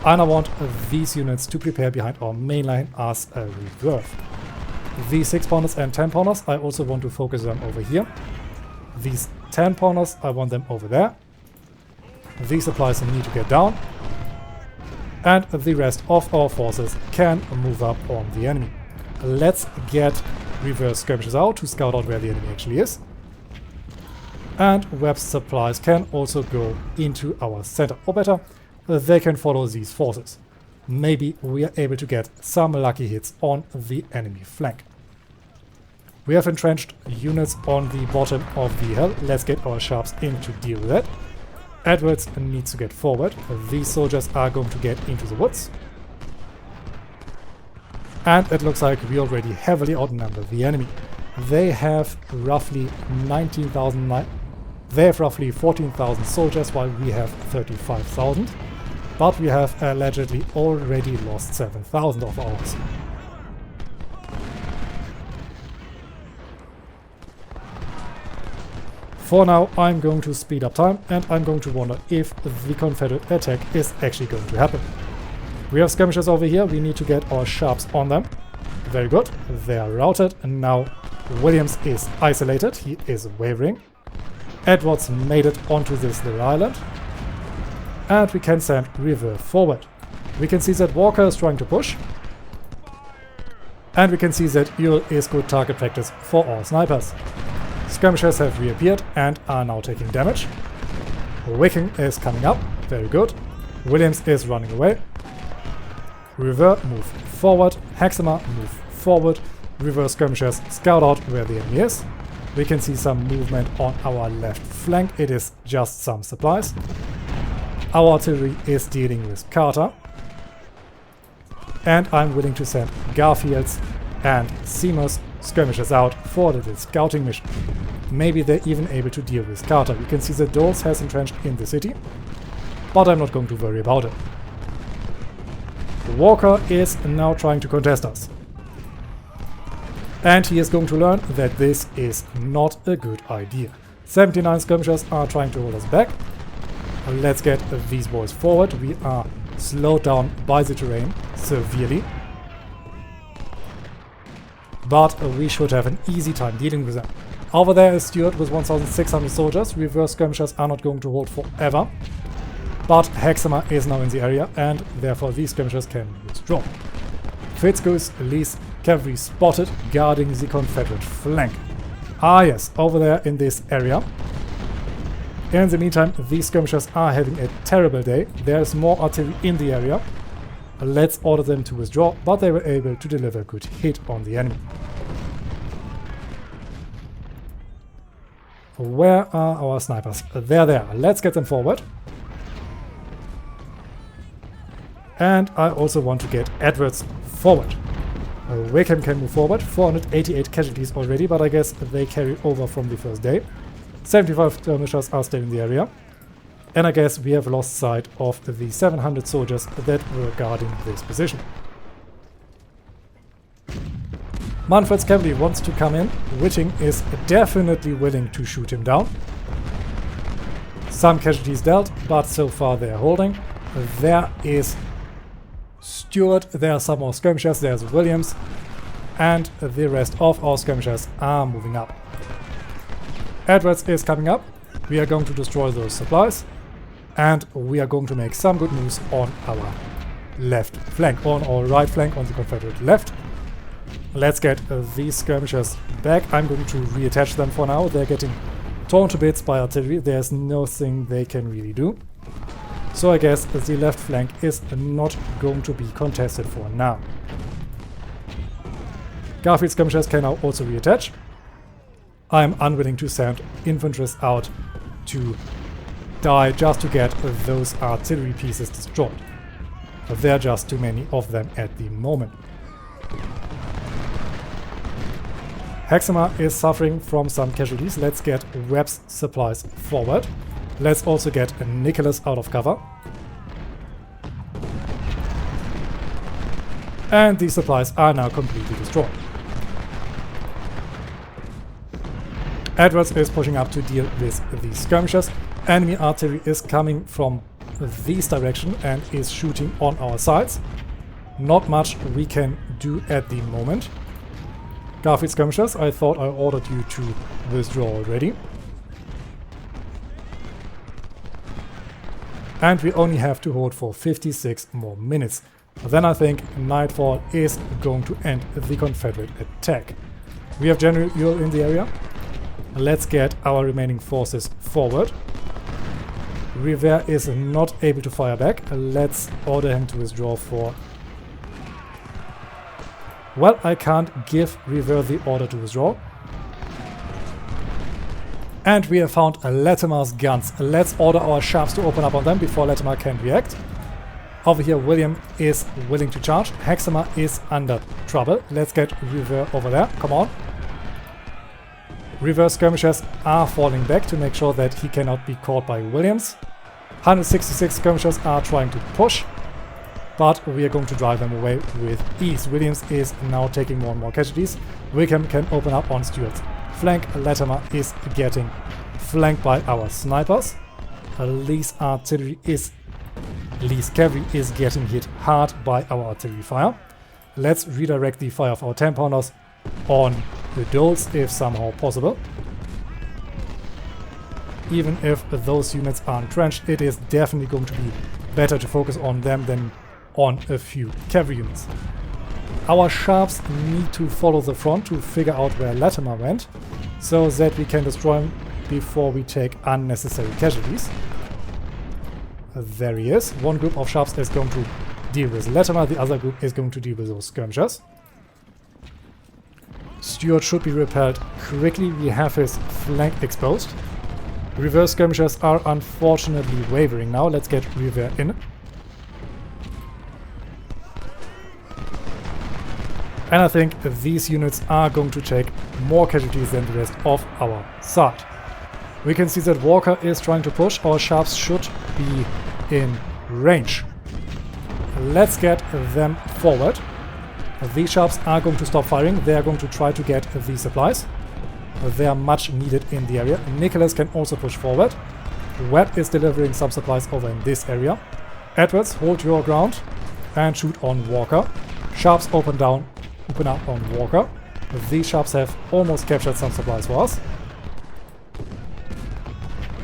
And I want these units to prepare behind our main line as a reserve. These 6-pounders and 10-pounders, I also want to focus them over here. These 10-pounders, I want them over there. These supplies need to get down. And the rest of our forces can move up on the enemy. Let's get reverse skirmishers out to scout out where the enemy actually is. And Webb's supplies can also go into our center. Or better, they can follow these forces. Maybe we are able to get some lucky hits on the enemy flank. We have entrenched units on the bottom of the hill. Let's get our sharps in to deal with that. Edwards needs to get forward. These soldiers are going to get into the woods. And it looks like we already heavily outnumber the enemy. They have roughly 19,000. They have roughly 14,000 soldiers while we have 35,000. But we have allegedly already lost 7,000 of ours. For now, I'm going to speed up time and I'm going to wonder if the Confederate attack is actually going to happen. We have skirmishers over here, we need to get our sharps on them. Very good, they are routed and now Williams is isolated, he is wavering. Edwards made it onto this little island. And we can send River forward. We can see that Walker is trying to push. And we can see that Ewell is good target practice for all snipers. Skirmishers have reappeared and are now taking damage. Wicking is coming up. Very good. Williams is running away. River, move forward. Hexamer, move forward. River skirmishers scout out where the enemy is. We can see some movement on our left flank. It is just some supplies. Our artillery is dealing with Carter. And I'm willing to send Garfield's and Seymour's skirmishers out for a little scouting mission. Maybe they're even able to deal with Carter. You can see that Doles has entrenched in the city. But I'm not going to worry about it. Walker is now trying to contest us. And he is going to learn that this is not a good idea. 79 skirmishers are trying to hold us back. Let's get these boys forward. We are slowed down by the terrain severely. But we should have an easy time dealing with them. Over there is Stuart with 1,600 soldiers. Reverse skirmishers are not going to hold forever. But Hexamer is now in the area and therefore these skirmishers can withdraw. Fitzgoose Lee's cavalry spotted guarding the Confederate flank. Ah yes, over there in this area. In the meantime, these skirmishers are having a terrible day. There's more artillery in the area. Let's order them to withdraw, but they were able to deliver a good hit on the enemy. Where are our snipers? They're there. Let's get them forward. And I also want to get Edwards forward. Wickham can move forward. 488 casualties already, but I guess they carry over from the first day. 75 skirmishers are still in the area. And I guess we have lost sight of the 700 soldiers that were guarding this position. Manfred's cavalry wants to come in. Whiting is definitely willing to shoot him down. Some casualties dealt, but so far they're holding. There is Stewart, there are some more skirmishers, there's Williams, and the rest of our skirmishers are moving up. Edwards is coming up. We are going to destroy those supplies, and we are going to make some good moves on our left flank, on our right flank, on the Confederate left. Let's get these skirmishers back. I'm going to reattach them for now. They're getting torn to bits by artillery. There's nothing they can really do. So I guess the left flank is not going to be contested for now. Garfield skirmishers can now also reattach. I'm unwilling to send infantry's out to die just to get those artillery pieces destroyed. There are just too many of them at the moment. Hexamer is suffering from some casualties. Let's get Webb's supplies forward. Let's also get Nicholas out of cover. And these supplies are now completely destroyed. Edwards is pushing up to deal with these skirmishers. Enemy artillery is coming from this direction and is shooting on our sides. Not much we can do at the moment. Garfield skirmishers, I thought I ordered you to withdraw already. And we only have to hold for 56 more minutes. Then I think nightfall is going to end the Confederate attack. We have General Ewell in the area. Let's get our remaining forces forward. Rivera is not able to fire back. Let's order him to withdraw for... Well, I can't give Rivera the order to withdraw. And we have found Latimer's guns. Let's order our sharps to open up on them before Latimer can react. Over here, William is willing to charge. Hexamer is under trouble. Let's get Rivera over there. Come on. Reverse skirmishers are falling back to make sure that he cannot be caught by Williams. 166 skirmishers are trying to push, but we are going to drive them away with ease. Williams is now taking more and more casualties. Wickham can open up on Stewart's flank. Latimer is getting flanked by our snipers. Lee's cavalry is getting hit hard by our artillery fire. Let's redirect the fire of our 10-pounders on the Doles if somehow possible. Even if those units are entrenched, it is definitely going to be better to focus on them than on a few cavalry units. Our sharps need to follow the front to figure out where Latimer went, so that we can destroy him before we take unnecessary casualties. There he is. One group of sharps is going to deal with Latimer, the other group is going to deal with those skirmishers. Stewart should be repelled quickly. We have his flank exposed. Reverse skirmishers are unfortunately wavering now. Let's get Rivera in. And I think these units are going to take more casualties than the rest of our side. We can see that Walker is trying to push. Our sharps should be in range. Let's get them forward. These sharps are going to stop firing. They are going to try to get the supplies. They are much needed in the area. Nicholas can also push forward. Webb is delivering some supplies over in this area. Edwards, hold your ground and shoot on Walker. Sharps open up on Walker. These sharps have almost captured some supplies for us.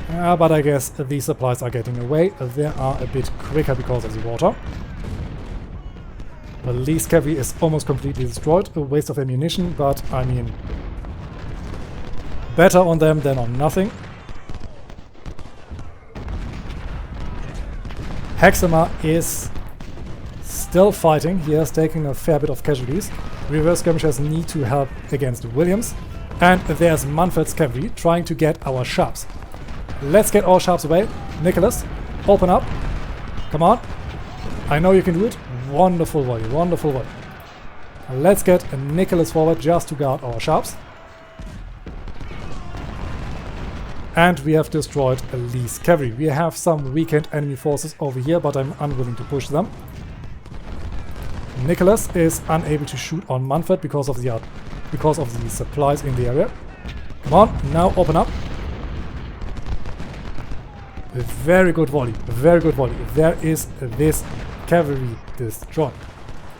But I guess these supplies are getting away. They are a bit quicker because of the water. The Lee's cavalry is almost completely destroyed. A waste of ammunition, but I mean, better on them than on nothing. Hexamer is still fighting. He has taken a fair bit of casualties. Reverse skirmishers need to help against Williams. And there's Munford's cavalry trying to get our sharps. Let's get our sharps away. Nicholas, open up. Come on. I know you can do it. Wonderful volley, wonderful volley. Let's get Nicholas forward just to guard our sharps. And we have destroyed Lee's cavalry. We have some weakened enemy forces over here, but I'm unwilling to push them. Nicholas is unable to shoot on Munford because of the supplies in the area. Come on, now open up. A very good volley, very good volley. There is this cavalry destroyed.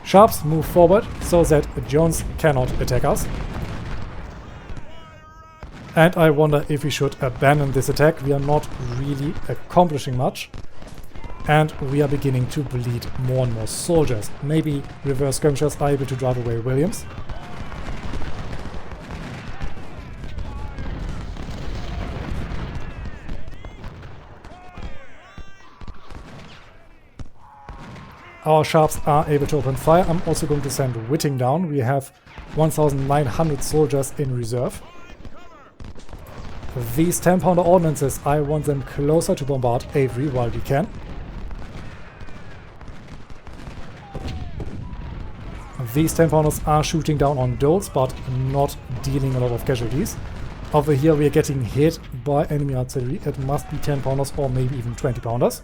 Sharps move forward so that Jones cannot attack us. And I wonder if we should abandon this attack. We are not really accomplishing much. And we are beginning to bleed more and more soldiers. Maybe reverse skirmishers are able to drive away Williams. Our sharps are able to open fire. I'm also going to send Whitting down. We have 1,900 soldiers in reserve. These 10-pounder ordnances, I want them closer to bombard Avery while we can. These 10-pounders are shooting down on Doles, but not dealing a lot of casualties. Over here we are getting hit by enemy artillery. It must be 10-pounders or maybe even 20-pounders.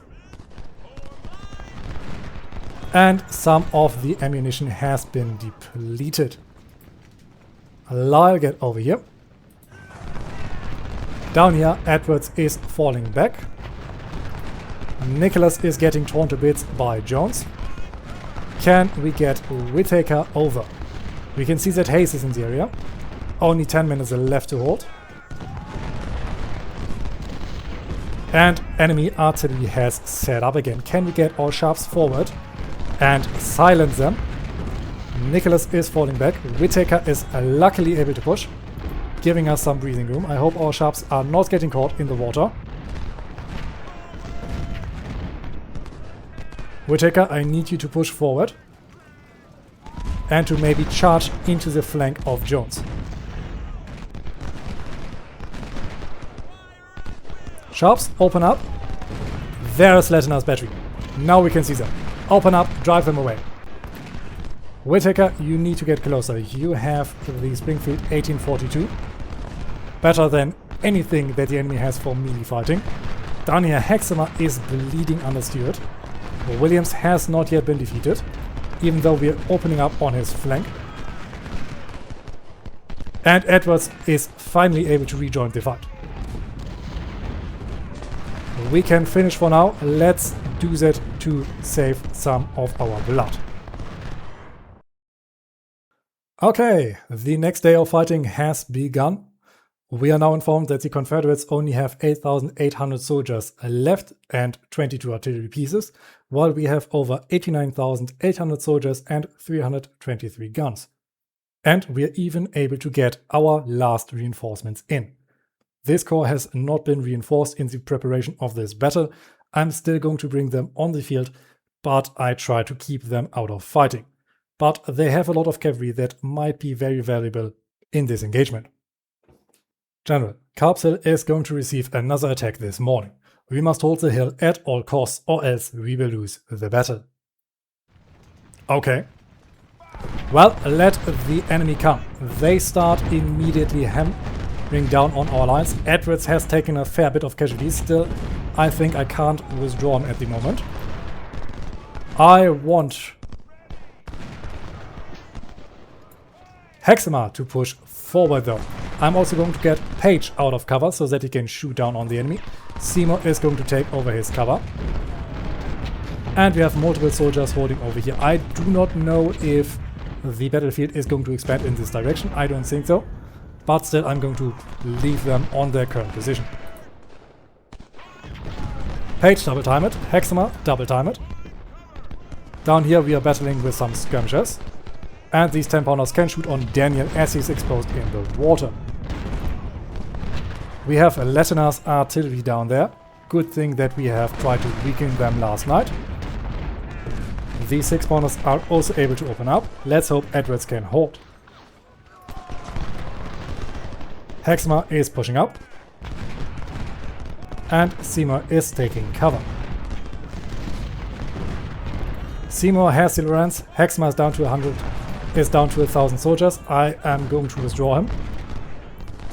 And some of the ammunition has been depleted. Lyle, get over here. Down here, Edwards is falling back. Nicholas is getting torn to bits by Jones. Can we get Whittaker over? We can see that Hayes is in the area. Only 10 minutes left to hold. And enemy artillery has set up again. Can we get our sharps forward and silence them? Nicholas is falling back. Whittaker is luckily able to push, giving us some breathing room. I hope our sharps are not getting caught in the water. Whittaker, I need you to push forward and to maybe charge into the flank of Jones. Sharps, open up. There's Latina's battery. Now we can see them. Open up, drive them away. Whittaker, you need to get closer. You have the Springfield 1842. Better than anything that the enemy has for melee fighting. Down here, Hexamer is bleeding under Stewart. Williams has not yet been defeated, even though we are opening up on his flank. And Edwards is finally able to rejoin the fight. We can finish for now. Let's do that to save some of our blood. Okay, the next day of fighting has begun. We are now informed that the Confederates only have 8,800 soldiers left and 22 artillery pieces, while we have over 89,800 soldiers and 323 guns. And we are even able to get our last reinforcements in. This corps has not been reinforced in the preparation of this battle. I'm still going to bring them on the field, but I try to keep them out of fighting. But they have a lot of cavalry that might be very valuable in this engagement. General, Carp's Hill is going to receive another attack this morning. We must hold the hill at all costs or else we will lose the battle. Okay. Well, let the enemy come. They start immediately hammering down on our lines. Edwards has taken a fair bit of casualties. Still, I think I can't withdraw him at the moment. I want Hexamer to push forward though. I'm also going to get Page out of cover so that he can shoot down on the enemy. Seymour is going to take over his cover. And we have multiple soldiers holding over here. I do not know if the battlefield is going to expand in this direction. I don't think so. But still, I'm going to leave them on their current position. Page, double time it. Hexamer, double time it. Down here we are battling with some skirmishers. And these 10-pounders can shoot on Daniel as he's exposed in the water. We have Latina's artillery down there. Good thing that we have tried to weaken them last night. These 6-pounders are also able to open up. Let's hope Edwards can hold. Hexma is pushing up. And Seymour is taking cover. Seymour has the Lorentz. Hexma is down to 100. Is down to 1,000 soldiers. I am going to withdraw him.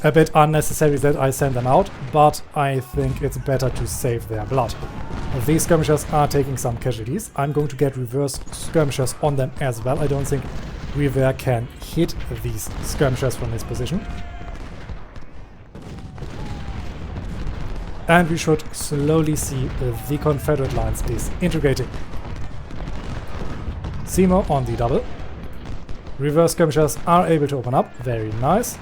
A bit unnecessary that I send them out, but I think it's better to save their blood. These skirmishers are taking some casualties. I'm going to get reverse skirmishers on them as well. I don't think Rivera can hit these skirmishers from this position. And we should slowly see the Confederate lines disintegrating. Seymour on the double. Reverse skirmishers are able to open up. Very nice.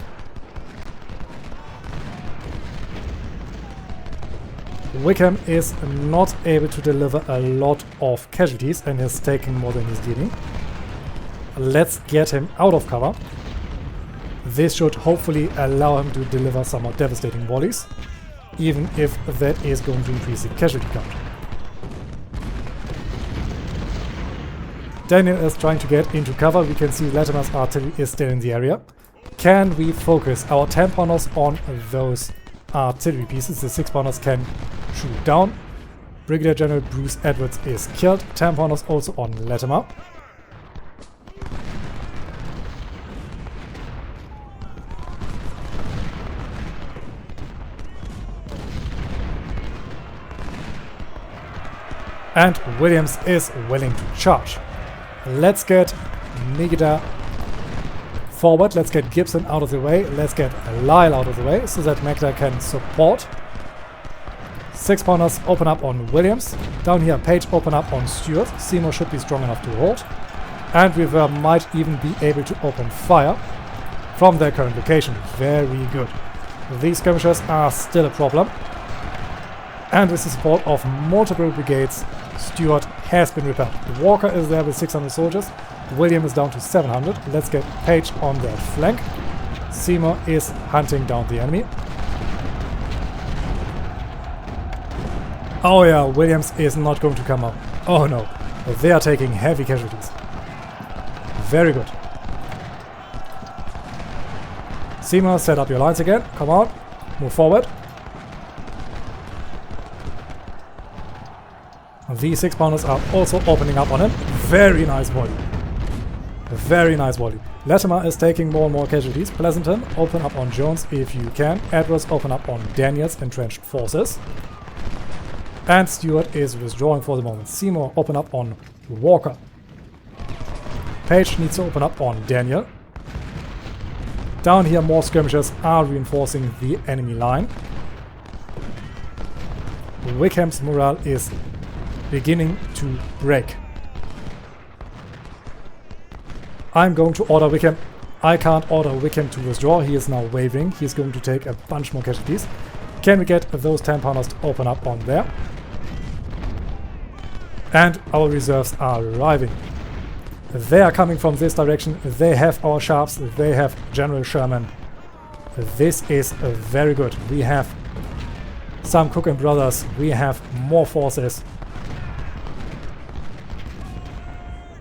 Wickham is not able to deliver a lot of casualties and is taking more than he's dealing. Let's get him out of cover. This should hopefully allow him to deliver some more devastating volleys, even if that is going to increase the casualty count. Daniel is trying to get into cover. We can see Latimer's artillery is still in the area. Can we focus our 10-pounders on those artillery pieces? The 6-pounders can shoot down. Brigadier General Bruce Edwards is killed. 10-pounders also on Latimer. And Williams is willing to charge. Let's get Megida forward. Let's get Gibson out of the way. Let's get Lyle out of the way so that Megida can support. 6-pounders open up on Williams. Down here, Page open up on Stewart. Seymour should be strong enough to hold. And Rivera might even be able to open fire from their current location. Very good. These skirmishers are still a problem. And with the support of multiple brigades, Stewart has been repelled. Walker is there with 600 soldiers. William is down to 700. Let's get Page on that flank. Seymour is hunting down the enemy. Oh yeah, Williams is not going to come up. Oh no, they are taking heavy casualties. Very good. Seymour, set up your lines again. Come on, move forward. The 6-pounders are also opening up on him. Very nice volley. Very nice volley. Latimer is taking more and more casualties. Pleasanton, open up on Jones if you can. Edwards, open up on Daniel's entrenched forces. And Stewart is withdrawing for the moment. Seymour, open up on Walker. Page needs to open up on Daniel. Down here, more skirmishers are reinforcing the enemy line. Wickham's morale is beginning to break. I'm going to order Wickham. I can't order Wickham to withdraw. He is now wavering. He's going to take a bunch more casualties. Can we get those 10-pounders to open up on there? And our reserves are arriving. They are coming from this direction. They have our sharps. They have General Sherman. This is very good. We have some Cook and Brothers. We have more forces.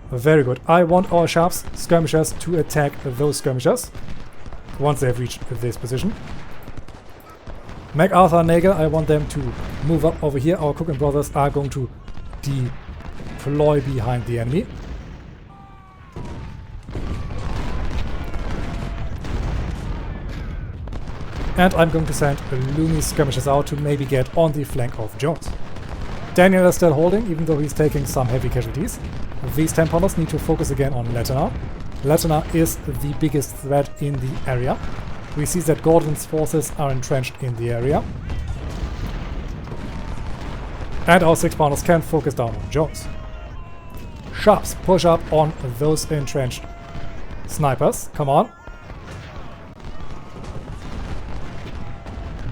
Very good. I want our sharps, skirmishers, to attack those skirmishers once they have reached this position. MacArthur, Nagel, I want them to move up over here. Our Cook and Brothers are going to deploy behind the enemy. And I'm going to send Looney skirmishers out to maybe get on the flank of Jones. Daniel is still holding, even though he's taking some heavy casualties. These 10-pounders need to focus again on Latimer. Latimer is the biggest threat in the area. We see that Gordon's forces are entrenched in the area. And our 6-pounders can focus down on Jones. Sharps, push up on those entrenched snipers. Come on.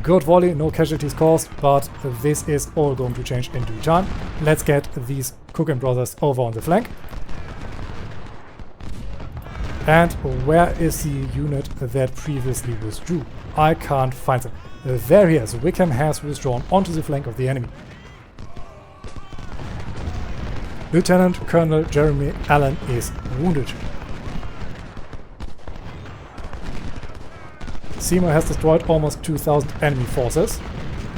Good volley, no casualties caused, but this is all going to change in due time. Let's get these Cook and Brothers over on the flank. And where is the unit that previously withdrew? I can't find them. There he is. Wickham has withdrawn onto the flank of the enemy. Lieutenant Colonel Jeremy Allen is wounded. Seymour has destroyed almost 2,000 enemy forces.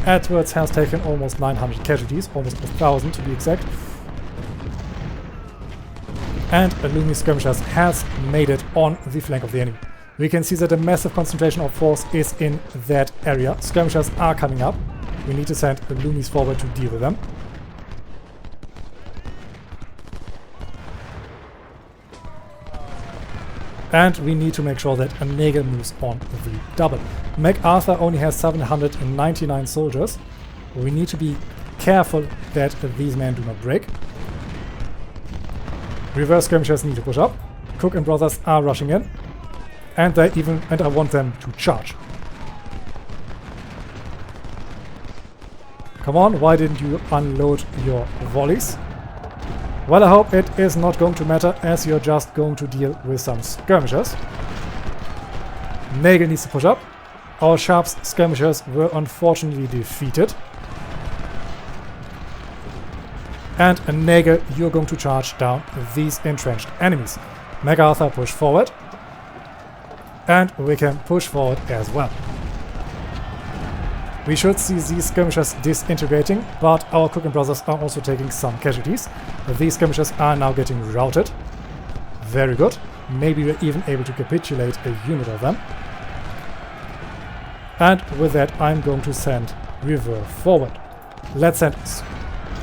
Edwards has taken almost 900 casualties, almost 1,000 to be exact. And a Loomis skirmishers has made it on the flank of the enemy. We can see that a massive concentration of force is in that area. Skirmishers are coming up. We need to send a Loomis forward to deal with them. And we need to make sure that a Nagel moves on the double. MacArthur only has 799 soldiers. We need to be careful that these men do not break. Reverse skirmishers need to push up. Cook and Brothers are rushing in. And I want them to charge. Come on, why didn't you unload your volleys? Well, I hope it is not going to matter, as you're just going to deal with some skirmishers. Nagel needs to push up. Our Sharps skirmishers were unfortunately defeated. And Nagel, you're going to charge down these entrenched enemies. MacArthur, push forward. And we can push forward as well. We should see these skirmishers disintegrating, but our Cook and Brothers are also taking some casualties. These skirmishers are now getting routed. Very good. Maybe we're even able to capitulate a unit of them. And with that, I'm going to send River forward. Let's send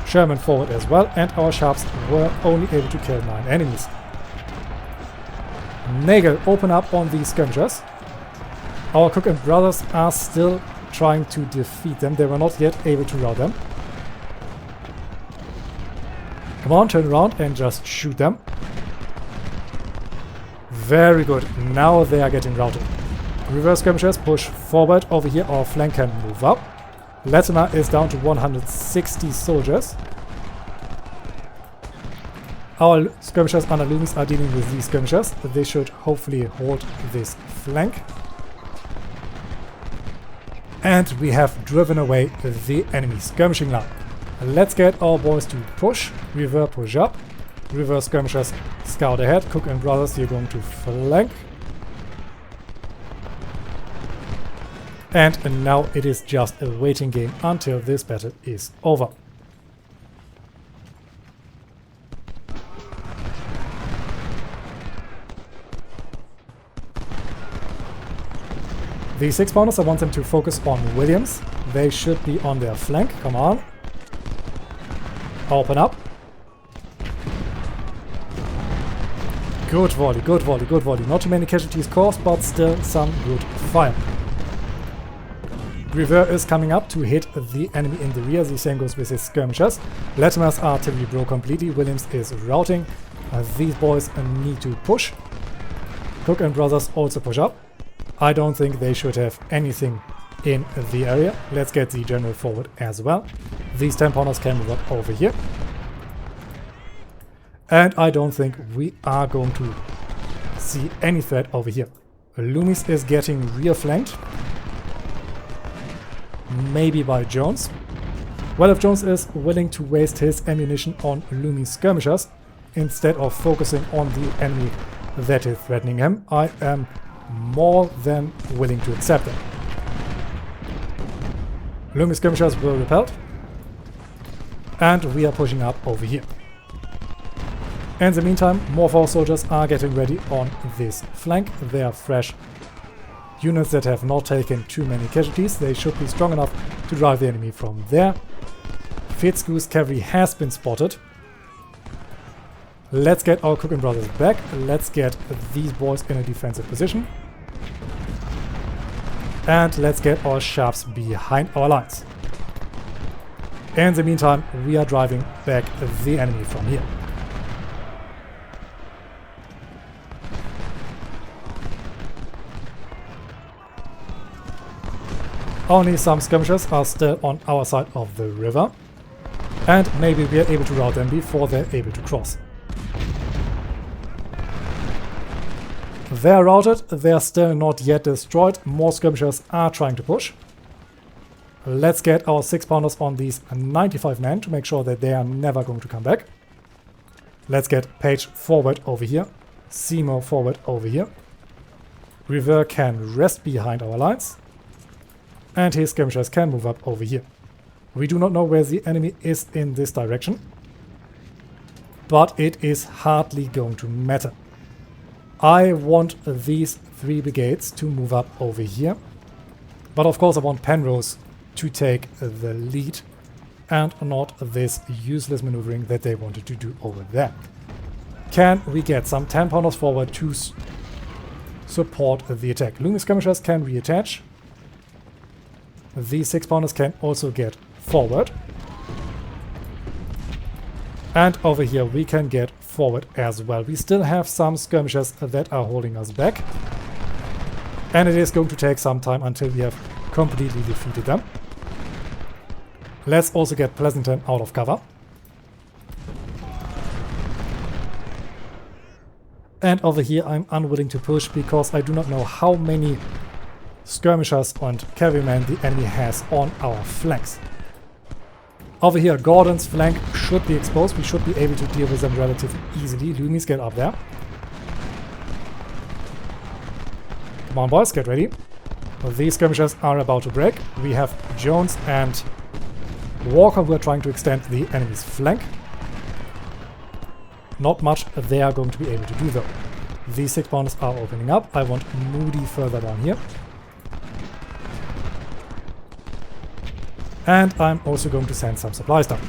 Sherman forward as well, and our Sharps were only able to kill 9 enemies. Nagel, open up on these skirmishers. Our Cook and Brothers are still trying to defeat them. They were not yet able to rout them. Come on, turn around and just shoot them. Very good. Now they are getting routed. Reverse skirmishers push forward over here. Our flank can move up. Latimer is down to 160 soldiers. Our skirmishers under Loomis are dealing with these skirmishers. They should hopefully hold this flank. And we have driven away the enemy skirmishing line. Let's get our boys to push. Reverse push up. Reverse skirmishers scout ahead. Cook and Brothers, you're going to flank. And now it is just a waiting game until this battle is over. The 6-pounders, I want them to focus on Williams. They should be on their flank. Come on. Open up. Good volley, good volley, good volley. Not too many casualties caused, but still some good fire. Brever is coming up to hit the enemy in the rear. The same goes with his skirmishers. Latimer's artillery broke completely. Williams is routing. These boys need to push. Cook and Brothers also push up. I don't think they should have anything in the area. Let's get the general forward as well. These 10-pounders can move up over here. And I don't think we are going to see any threat over here. Loomis is getting rear flanked. Maybe by Jones. Well, if Jones is willing to waste his ammunition on Loomis skirmishers instead of focusing on the enemy that is threatening him, I am more than willing to accept that. Loomis skirmishers were repelled. And we are pushing up over here. In the meantime, more of our soldiers are getting ready on this flank. They are fresh units that have not taken too many casualties. They should be strong enough to drive the enemy from there. Fitzgoose cavalry has been spotted. Let's get our Cook and Brothers back. Let's get these boys in a defensive position. And let's get our Sharps behind our lines. In the meantime, we are driving back the enemy from here. Only some skirmishers are still on our side of the river. And maybe we are able to rout them before they're able to cross. They're routed, they're still not yet destroyed. More skirmishers are trying to push. Let's get our 6-pounders on these 95 men to make sure that they are never going to come back. Let's get Page forward over here. Seymour forward over here. River can rest behind our lines. And his skirmishers can move up over here. We do not know where the enemy is in this direction. But it is hardly going to matter. I want these 3 brigades to move up over here. But of course I want Penrose to take the lead and not this useless maneuvering that they wanted to do over there. Can we get some 10-pounders forward to support the attack? Loomis skirmishers can reattach. These 6-pounders can also get forward. And over here we can get forward as well. We still have some skirmishers that are holding us back. And it is going to take some time until we have completely defeated them. Let's also get Pleasanton out of cover. And over here I'm unwilling to push because I do not know how many skirmishers and cavalrymen the enemy has on our flanks. Over here Gordon's flank should be exposed. We should be able to deal with them relatively easily. Loomis, get up there. Come on boys, get ready. These skirmishers are about to break. We have Jones and Walker who are trying to extend the enemy's flank. Not much they are going to be able to do though. These 6-pounders are opening up. I want Moody further down here. And I'm also going to send some supplies down.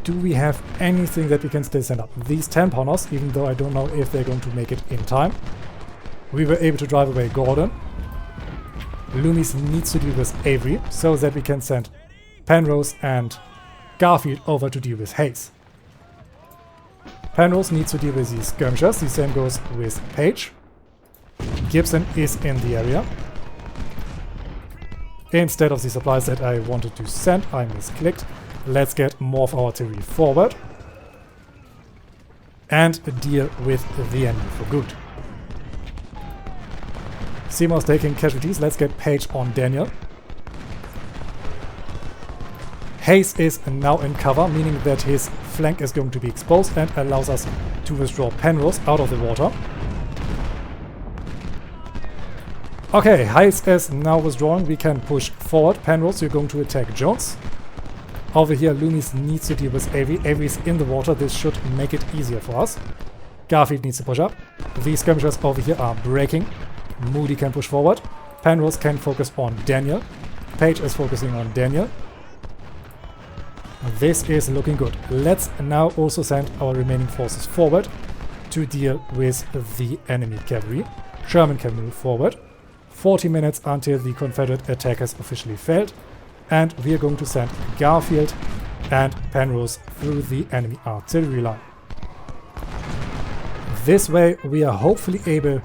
Do we have anything that we can still send up? These 10-pounders, even though I don't know if they're going to make it in time. We were able to drive away Gordon. Loomis needs to deal with Avery so that we can send Penrose and Garfield over to deal with Hayes. Penrose needs to deal with these skirmishers. The same goes with Page. Gibson is in the area. Instead of the supplies that I wanted to send, I misclicked. Let's get more of our artillery forward. And deal with the enemy for good. Seymour's taking casualties. Let's get Page on Daniel. Hayes is now in cover, meaning that his flank is going to be exposed and allows us to withdraw Penrose out of the water. Okay, Hayes is now withdrawing. We can push forward. Penrose, you're going to attack Jones. Over here, Loomis needs to deal with Avery. Avery's in the water. This should make it easier for us. Garfield needs to push up. These skirmishers over here are breaking. Moody can push forward. Penrose can focus on Daniel. Page is focusing on Daniel. This is looking good. Let's now also send our remaining forces forward to deal with the enemy cavalry. Sherman can move forward. 40 minutes until the Confederate attack has officially failed. And we are going to send Garfield and Penrose through the enemy artillery line. This way we are hopefully able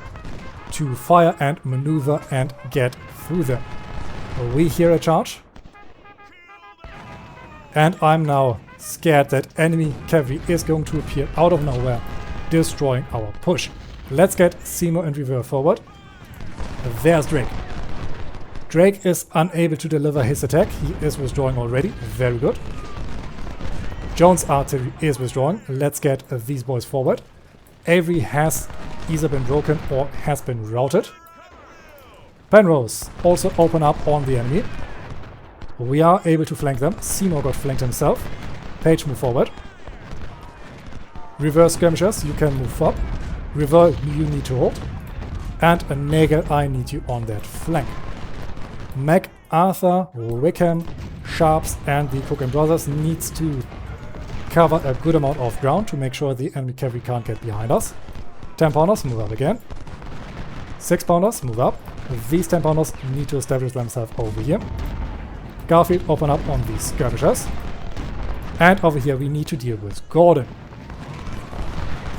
to fire and maneuver and get through them. We hear a charge. And I'm now scared that enemy cavalry is going to appear out of nowhere, destroying our push. Let's get Seymour and Revere forward. There's Drake. Drake is unable to deliver his attack. He is withdrawing already. Very good. Jones' artillery is withdrawing. Let's get these boys forward. Avery has either been broken or has been routed. Penrose also open up on the enemy. We are able to flank them. Seymour got flanked himself. Page, move forward. Reverse skirmishers, you can move up. River, you need to hold. And a Nagel, I need you on that flank. MacArthur, Wickham, Sharps and the Cook and Brothers needs to cover a good amount of ground to make sure the enemy cavalry can't get behind us. 10-pounders, move up again. 6-pounders, move up. These 10-pounders need to establish themselves over here. Garfield, open up on these skirmishers. And over here we need to deal with Gordon.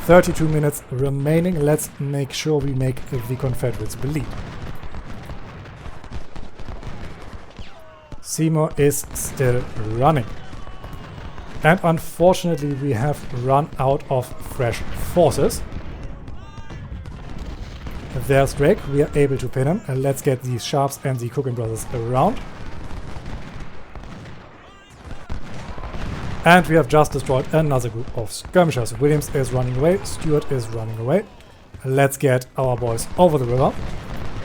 32 minutes remaining. Let's make sure we make the Confederates bleed. Seymour is still running. And unfortunately we have run out of fresh forces. There's Drake. We are able to pin him. And let's get these Sharps and the Cook and Brothers around. And we have just destroyed another group of skirmishers. Williams is running away. Stewart is running away. Let's get our boys over the river.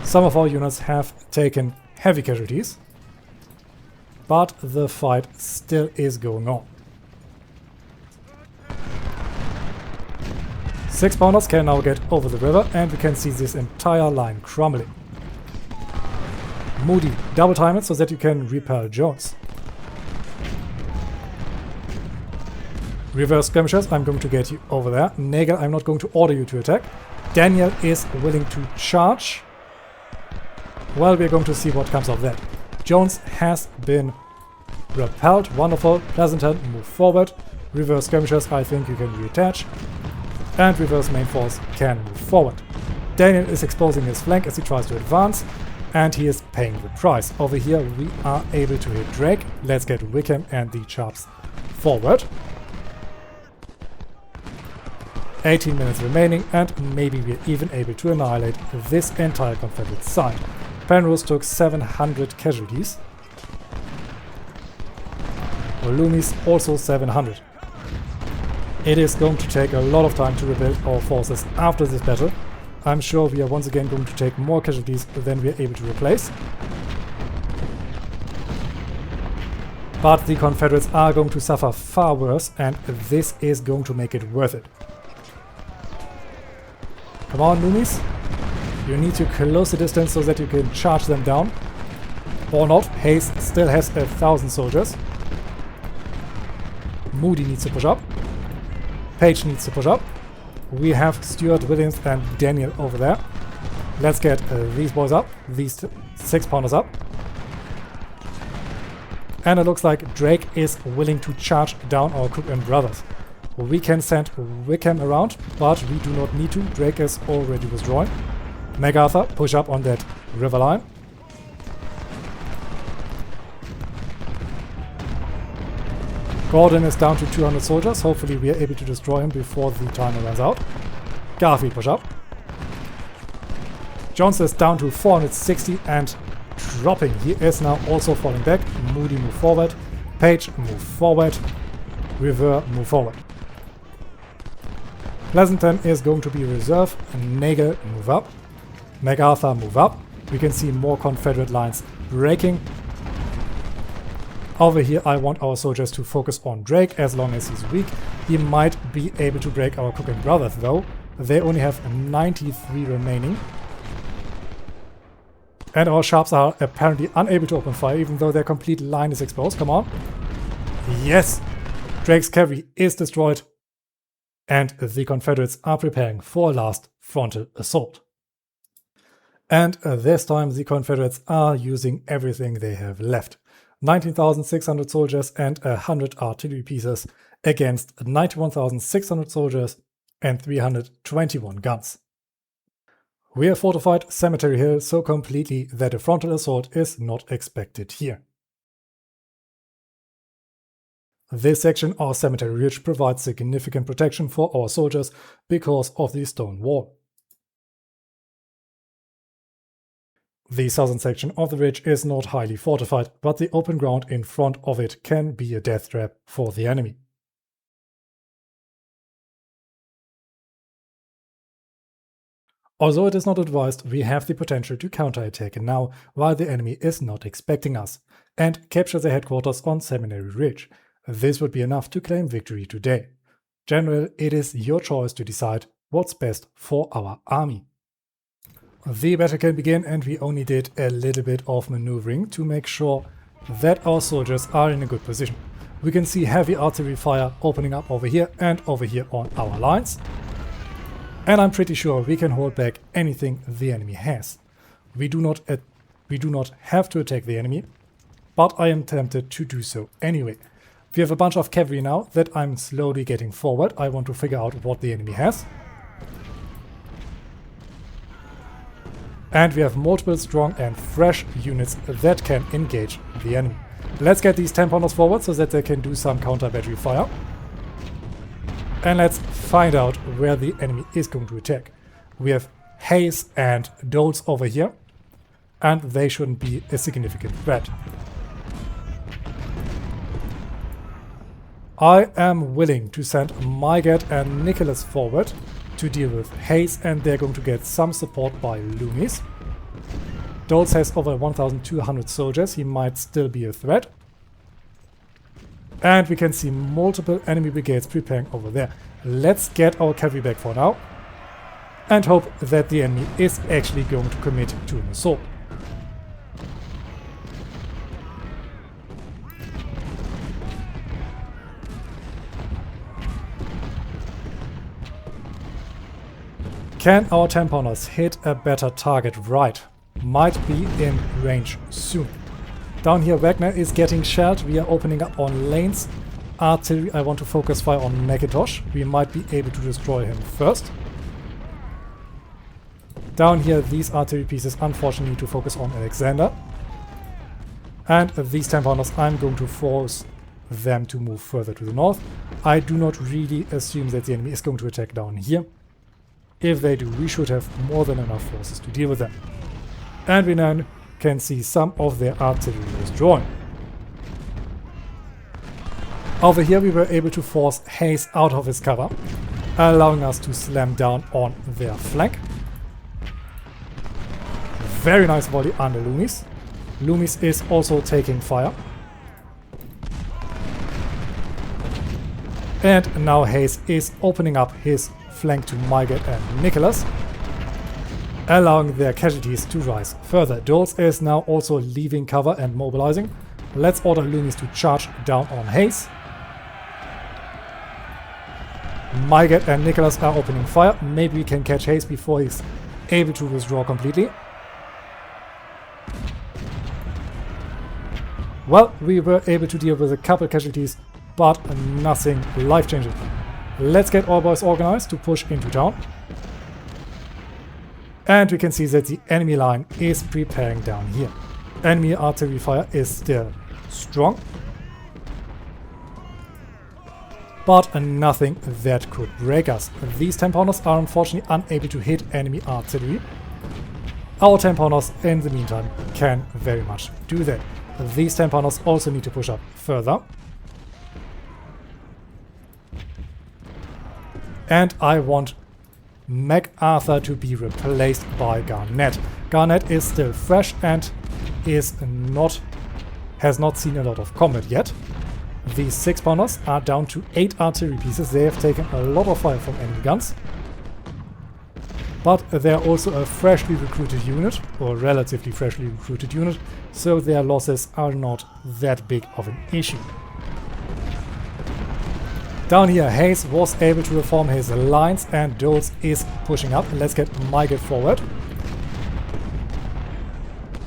Some of our units have taken heavy casualties, but the fight still is going on. 6-pounders can now get over the river, and we can see this entire line crumbling. Moody, double time it so that you can repel Jones. Reverse skirmishers, I'm going to get you over there. Nagel, I'm not going to order you to attack. Daniel is willing to charge. Well, we're going to see what comes of that. Jones has been repelled. Wonderful. Pleasanton, move forward. Reverse skirmishers, I think you can reattach. And reverse main force can move forward. Daniel is exposing his flank as he tries to advance, and he is paying the price. Over here we are able to hit Drake. Let's get Wickham and the Sharps forward. 18 minutes remaining, and maybe we're even able to annihilate this entire Confederate side. Penrose took 700 casualties. Loomis also 700. It is going to take a lot of time to rebuild our forces after this battle. I'm sure we are once again going to take more casualties than we are able to replace. But the Confederates are going to suffer far worse, and this is going to make it worth it. Come on, Loomis. You need to close the distance so that you can charge them down. Or not. Hayes still has 1,000 soldiers. Moody needs to push up. Page needs to push up. We have Stuart, Williams and Daniel over there. Let's get these boys up. These 6-pounders up. And it looks like Drake is willing to charge down our Cook and Brothers. We can send Wickham around, but we do not need to. Drake is already withdrawing. MacArthur, push up on that river line. Gordon is down to 200 soldiers. Hopefully we are able to destroy him before the timer runs out. Garfield, push up. Jones is down to 460 and dropping. He is now also falling back. Moody, move forward. Page, move forward. River, move forward. Pleasanton is going to be reserve. Nagel, move up. MacArthur, move up. We can see more Confederate lines breaking. Over here I want our soldiers to focus on Drake as long as he's weak. He might be able to break our Cook and Brothers though. They only have 93 remaining. And our Sharps are apparently unable to open fire even though their complete line is exposed. Come on. Yes! Drake's cavalry is destroyed. And the Confederates are preparing for a last frontal assault. And this time the Confederates are using everything they have left. 19,600 soldiers and 100 artillery pieces against 91,600 soldiers and 321 guns. We have fortified Cemetery Hill so completely that a frontal assault is not expected here. This section of Cemetery Ridge provides significant protection for our soldiers because of the stone wall. The southern section of the ridge is not highly fortified, but the open ground in front of it can be a death trap for the enemy. Although it is not advised, we have the potential to counterattack now while the enemy is not expecting us, and capture the headquarters on Seminary Ridge. This would be enough to claim victory today. General, it is your choice to decide what's best for our army. The battle can begin, and we only did a little bit of maneuvering to make sure that our soldiers are in a good position. We can see heavy artillery fire opening up over here and over here on our lines. And I'm pretty sure we can hold back anything the enemy has. We do not have to attack the enemy, but I am tempted to do so anyway. We have a bunch of cavalry now that I'm slowly getting forward. I want to figure out what the enemy has. And we have multiple strong and fresh units that can engage the enemy. Let's get these 10-pounders forward so that they can do some counter-battery fire. And let's find out where the enemy is going to attack. We have Hayes and Doles over here, and they shouldn't be a significant threat. I am willing to send Mygat and Nicholas forward to deal with Hayes, and they're going to get some support by Loomis. Dulce has over 1,200 soldiers. He might still be a threat. And we can see multiple enemy brigades preparing over there. Let's get our cavalry back for now. And hope that the enemy is actually going to commit to an assault. Can our 10-pounders hit a better target right? Might be in range soon. Down here Wagner is getting shelled. We are opening up on lanes. Artillery, I want to focus fire on Macintosh. We might be able to destroy him first. Down here these artillery pieces unfortunately need to focus on Alexander. And these 10-pounders, I'm going to force them to move further to the north. I do not really assume that the enemy is going to attack down here. If they do, we should have more than enough forces to deal with them. And we now can see some of their artillery withdrawing. Over here we were able to force Hayes out of his cover, allowing us to slam down on their flank. Very nice volley under Loomis. Loomis is also taking fire. And now Hayes is opening up his flank to Mygat and Nicholas, allowing their casualties to rise further. Dulce is now also leaving cover and mobilizing. Let's order Loomis to charge down on Hayes. Mygat and Nicholas are opening fire. Maybe we can catch Hayes before he's able to withdraw completely. Well, we were able to deal with a couple casualties, but nothing life-changing. Let's get our boys organized to push into town. And we can see that the enemy line is preparing down here. Enemy artillery fire is still strong, but nothing that could break us. These 10-pounders are unfortunately unable to hit enemy artillery. Our 10-pounders in the meantime can very much do that. These 10-pounders also need to push up further. And I want MacArthur to be replaced by Garnett. Garnett is still fresh and has not seen a lot of combat yet. These 6-pounders are down to 8 artillery pieces. They have taken a lot of fire from enemy guns. But they're also a freshly recruited unit, or relatively freshly recruited unit, so their losses are not that big of an issue. Down here, Hayes was able to reform his lines and Dulce is pushing up. Let's get Mygat forward.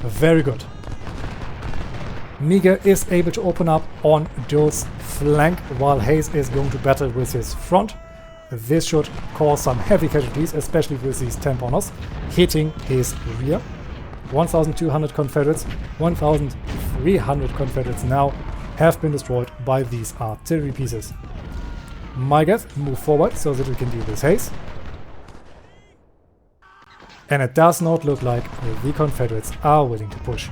Very good. Niger is able to open up on Dulce's flank while Hayes is going to battle with his front. This should cause some heavy casualties, especially with these 10-pounders hitting his rear. 1,200 Confederates, 1,300 Confederates now have been destroyed by these artillery pieces. Mygat, move forward so that we can deal with Hayes. And it does not look like the Confederates are willing to push.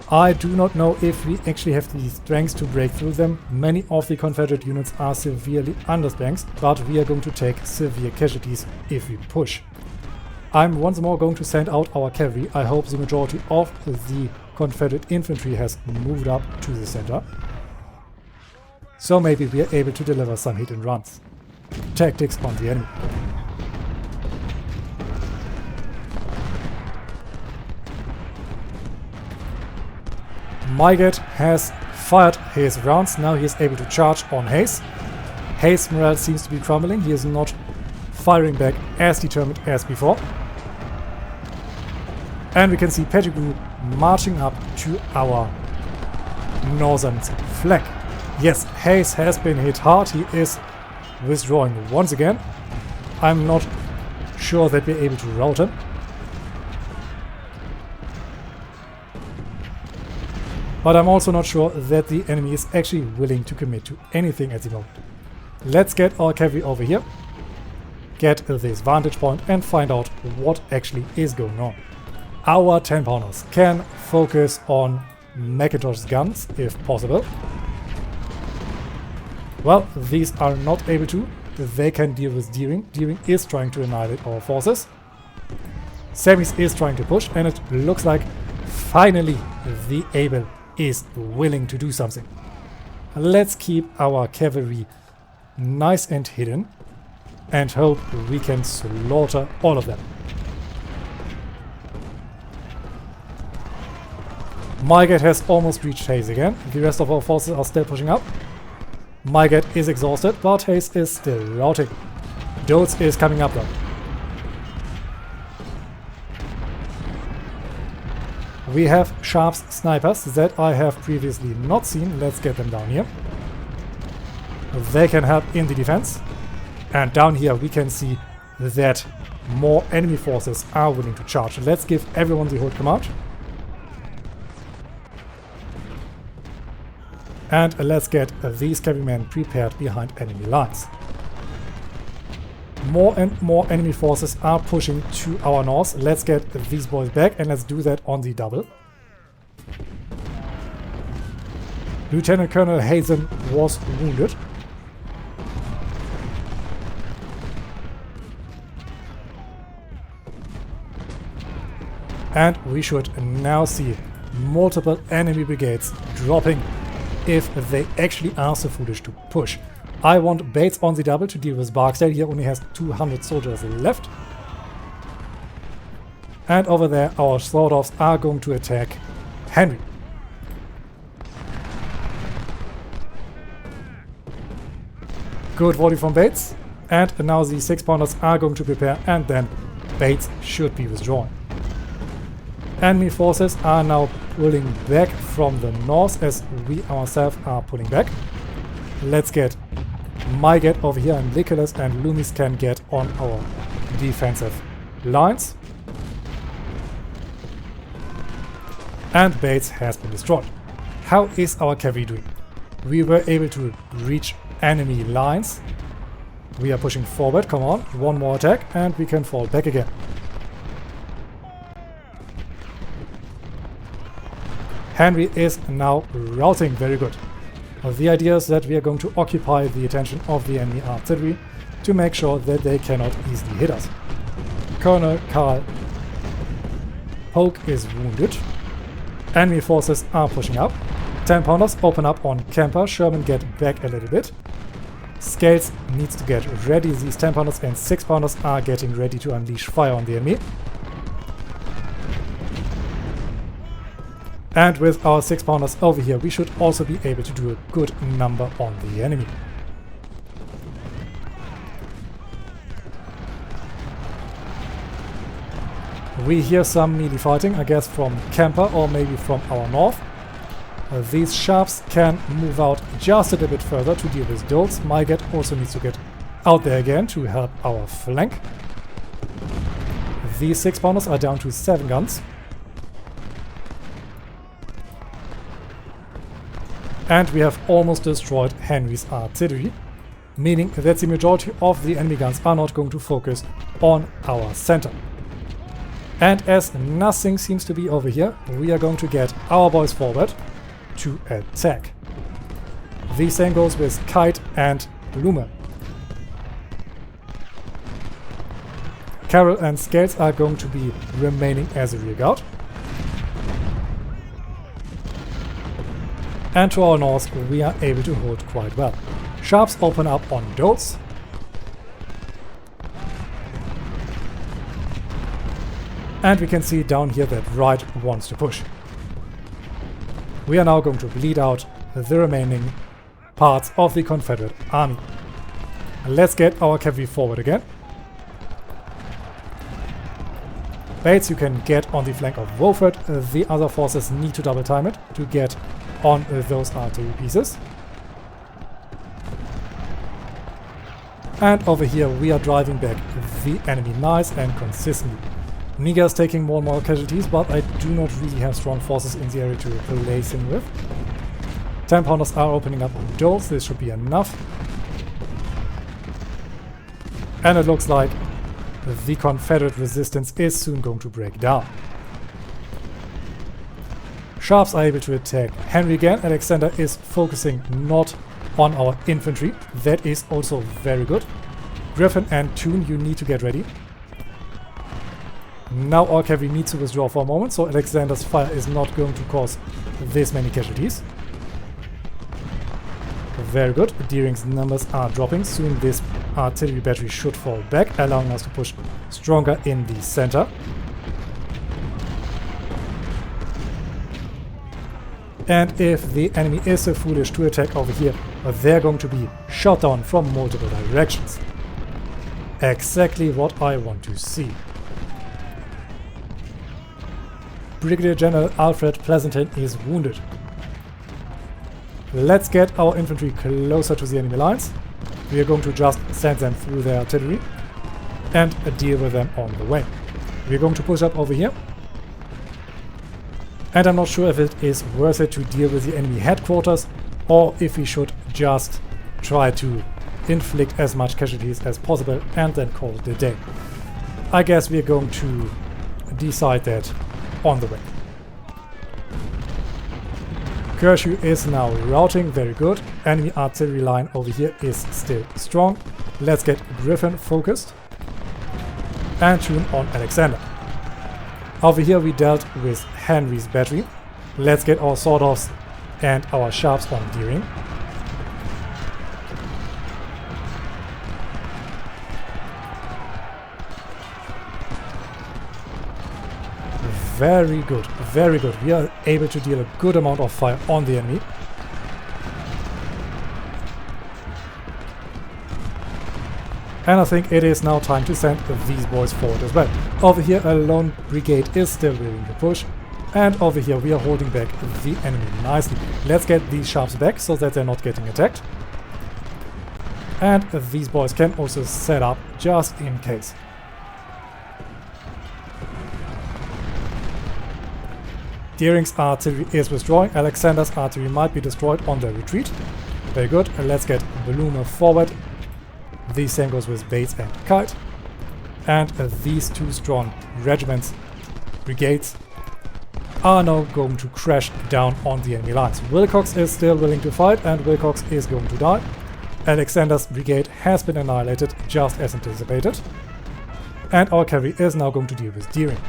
I do not know if we actually have the strength to break through them. Many of the Confederate units are severely understrength, but we are going to take severe casualties if we push. I'm once more going to send out our cavalry. I hope the majority of the Confederate infantry has moved up to the center. So maybe we are able to deliver some hit and runs. Tactics on the enemy. Mygat has fired his rounds. Now he is able to charge on Hayes. Hayes' morale seems to be crumbling. He is not firing back as determined as before. And we can see Pettigrew marching up to our northern flank. Yes, Hayes has been hit hard. He is withdrawing once again. I'm not sure that we're able to rout him. But I'm also not sure that the enemy is actually willing to commit to anything at the moment. Let's get our cavalry over here, get this vantage point and find out what actually is going on. Our 10-pounders can focus on Macintosh's guns if possible. Well, these are not able to. They can deal with Deering. Deering is trying to annihilate our forces. Semis is trying to push, and it looks like finally the Able is willing to do something. Let's keep our cavalry nice and hidden and hope we can slaughter all of them. Mygat has almost reached Hayes again. The rest of our forces are still pushing up. Mygat is exhausted, but Hayes is still routing. Dodds is coming up though. We have Sharp's snipers that I have previously not seen. Let's get them down here. They can help in the defense. And down here we can see that more enemy forces are willing to charge. Let's give everyone the hold command. And let's get these cavalrymen prepared behind enemy lines. More and more enemy forces are pushing to our north. Let's get these boys back, and let's do that on the double. Lieutenant Colonel Hazen was wounded. And we should now see multiple enemy brigades dropping if they actually are so foolish to push. I want Bates on the double to deal with Barksdale. He only has 200 soldiers left. And over there our Sword-offs are going to attack Henry. Good volley from Bates. And now the 6-pounders are going to prepare, and then Bates should be withdrawn. Enemy forces are now pulling back from the north as we ourselves are pulling back. Let's get Mygat over here, and Nicholas and Loomis can get on our defensive lines. And Bates has been destroyed. How is our cavalry doing? We were able to reach enemy lines. We are pushing forward, come on, one more attack and we can fall back again. Henry is now routing, very good. The idea is that we are going to occupy the attention of the enemy artillery to make sure that they cannot easily hit us. Colonel Carl Polk is wounded. Enemy forces are pushing up. 10-pounders open up on Kemper. Sherman get back a little bit. Scales needs to get ready. These 10-pounders and 6-pounders are getting ready to unleash fire on the enemy. And with our 6-pounders over here, we should also be able to do a good number on the enemy. We hear some melee fighting, I guess from Kemper or maybe from our north. These Sharps can move out just a little bit further to deal with Dodds. Mygat also needs to get out there again to help our flank. These 6-pounders are down to 7 guns. And we have almost destroyed Henry's artillery, meaning that the majority of the enemy guns are not going to focus on our center. And as nothing seems to be over here, we are going to get our boys forward to attack. The same goes with Kite and Blume. Carroll and Scales are going to be remaining as a rear guard. And to our north, we are able to hold quite well. Sharps open up on Dodds. And we can see down here that Wright wants to push. We are now going to bleed out the remaining parts of the Confederate army. Let's get our cavalry forward again. Bates, you can get on the flank of Wolford. The other forces need to double time it to get on those artillery pieces. And over here we are driving back the enemy nice and consistently. Niga is taking more and more casualties, but I do not really have strong forces in the area to replace him with. 10-pounders are opening up on Dodds. This should be enough. And it looks like the Confederate resistance is soon going to break down. Sharps are able to attack Henry again. Alexander is focusing not on our infantry. That is also very good. Griffin and Toon, you need to get ready. Now our cavalry needs to withdraw for a moment, so Alexander's fire is not going to cause this many casualties. Very good. Deering's numbers are dropping. Soon this artillery battery should fall back, allowing us to push stronger in the center. And if the enemy is so foolish to attack over here, they're going to be shot down from multiple directions. Exactly what I want to see. Brigadier General Alfred Pleasanton is wounded. Let's get our infantry closer to the enemy lines. We are going to just send them through their artillery and deal with them on the way. We are going to push up over here. And I'm not sure if it is worth it to deal with the enemy headquarters or if we should just try to inflict as much casualties as possible and then call it a day. I guess we are going to decide that on the way. Kershaw is now routing, very good. Enemy artillery line over here is still strong. Let's get Griffin focused and tune on Alexander. Over here we dealt with Henry's battery. Let's get our sword-offs and our sharps on Deering. Very good, very good. We are able to deal a good amount of fire on the enemy. And I think it is now time to send these boys forward as well. Over here a lone brigade is still willing to push. And over here we are holding back the enemy nicely. Let's get these sharps back so that they're not getting attacked. And these boys can also set up just in case. Deering's artillery is withdrawing. Alexander's artillery might be destroyed on their retreat. Very good. Let's get Blumer forward. The same goes with Bates and Kite. And these two strong regiments, brigades, are now going to crash down on the enemy lines. Wilcox is still willing to fight and Wilcox is going to die. Alexander's brigade has been annihilated just as anticipated. And our cavalry is now going to deal with Deering.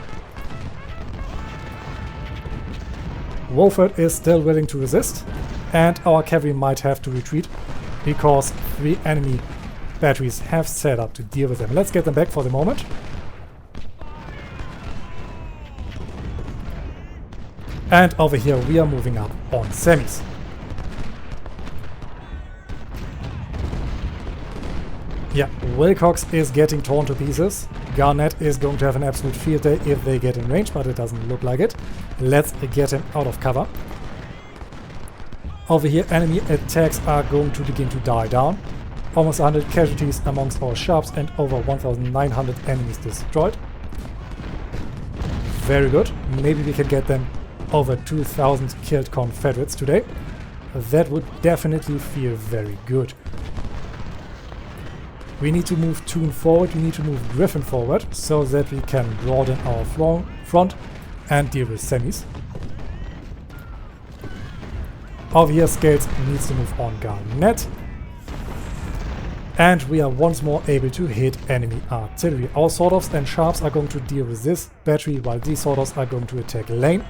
Wolford is still willing to resist, and our cavalry might have to retreat because 3 enemy batteries have set up to deal with them. Let's get them back for the moment. And over here we are moving up on semis. Yeah, Wilcox is getting torn to pieces. Garnett is going to have an absolute field day if they get in range, but it doesn't look like it. Let's get him out of cover. Over here enemy attacks are going to begin to die down. Almost 100 casualties amongst our sharps and over 1,900 enemies destroyed. Very good. Maybe we can get them over 2,000 killed Confederates today. That would definitely feel very good. We need to move Toon forward, we need to move Griffin forward so that we can broaden our front and deal with semis. Over here Scales needs to move on Garnett. And we are once more able to hit enemy artillery. Our sword-offs and sharps are going to deal with this battery while these sword-offs are going to attack Lane.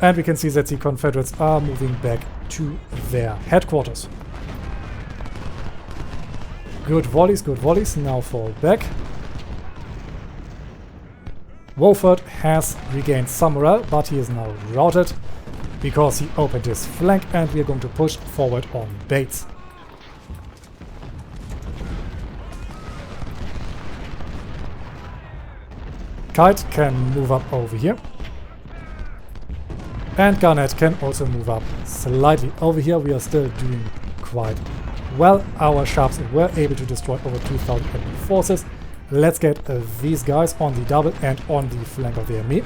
And we can see that the Confederates are moving back to their headquarters. Good volleys, now fall back. Wolford has regained some morale, but he is now routed because he opened his flank and we are going to push forward on Bates. Kite can move up over here. And Garnett can also move up slightly. Over here we are still doing quite well. Our sharps were able to destroy over 2,000 enemy forces. Let's get these guys on the double and on the flank of the enemy.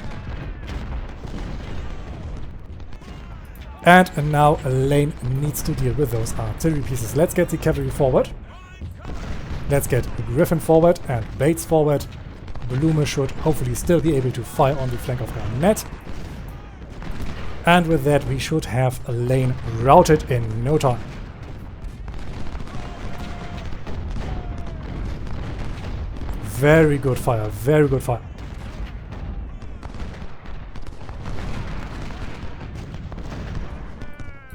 And now Lane needs to deal with those artillery pieces. Let's get the cavalry forward. Let's get Griffin forward and Bates forward. Blumer should hopefully still be able to fire on the flank of Garnett. And with that we should have Lane routed in no time. Very good fire, very good fire.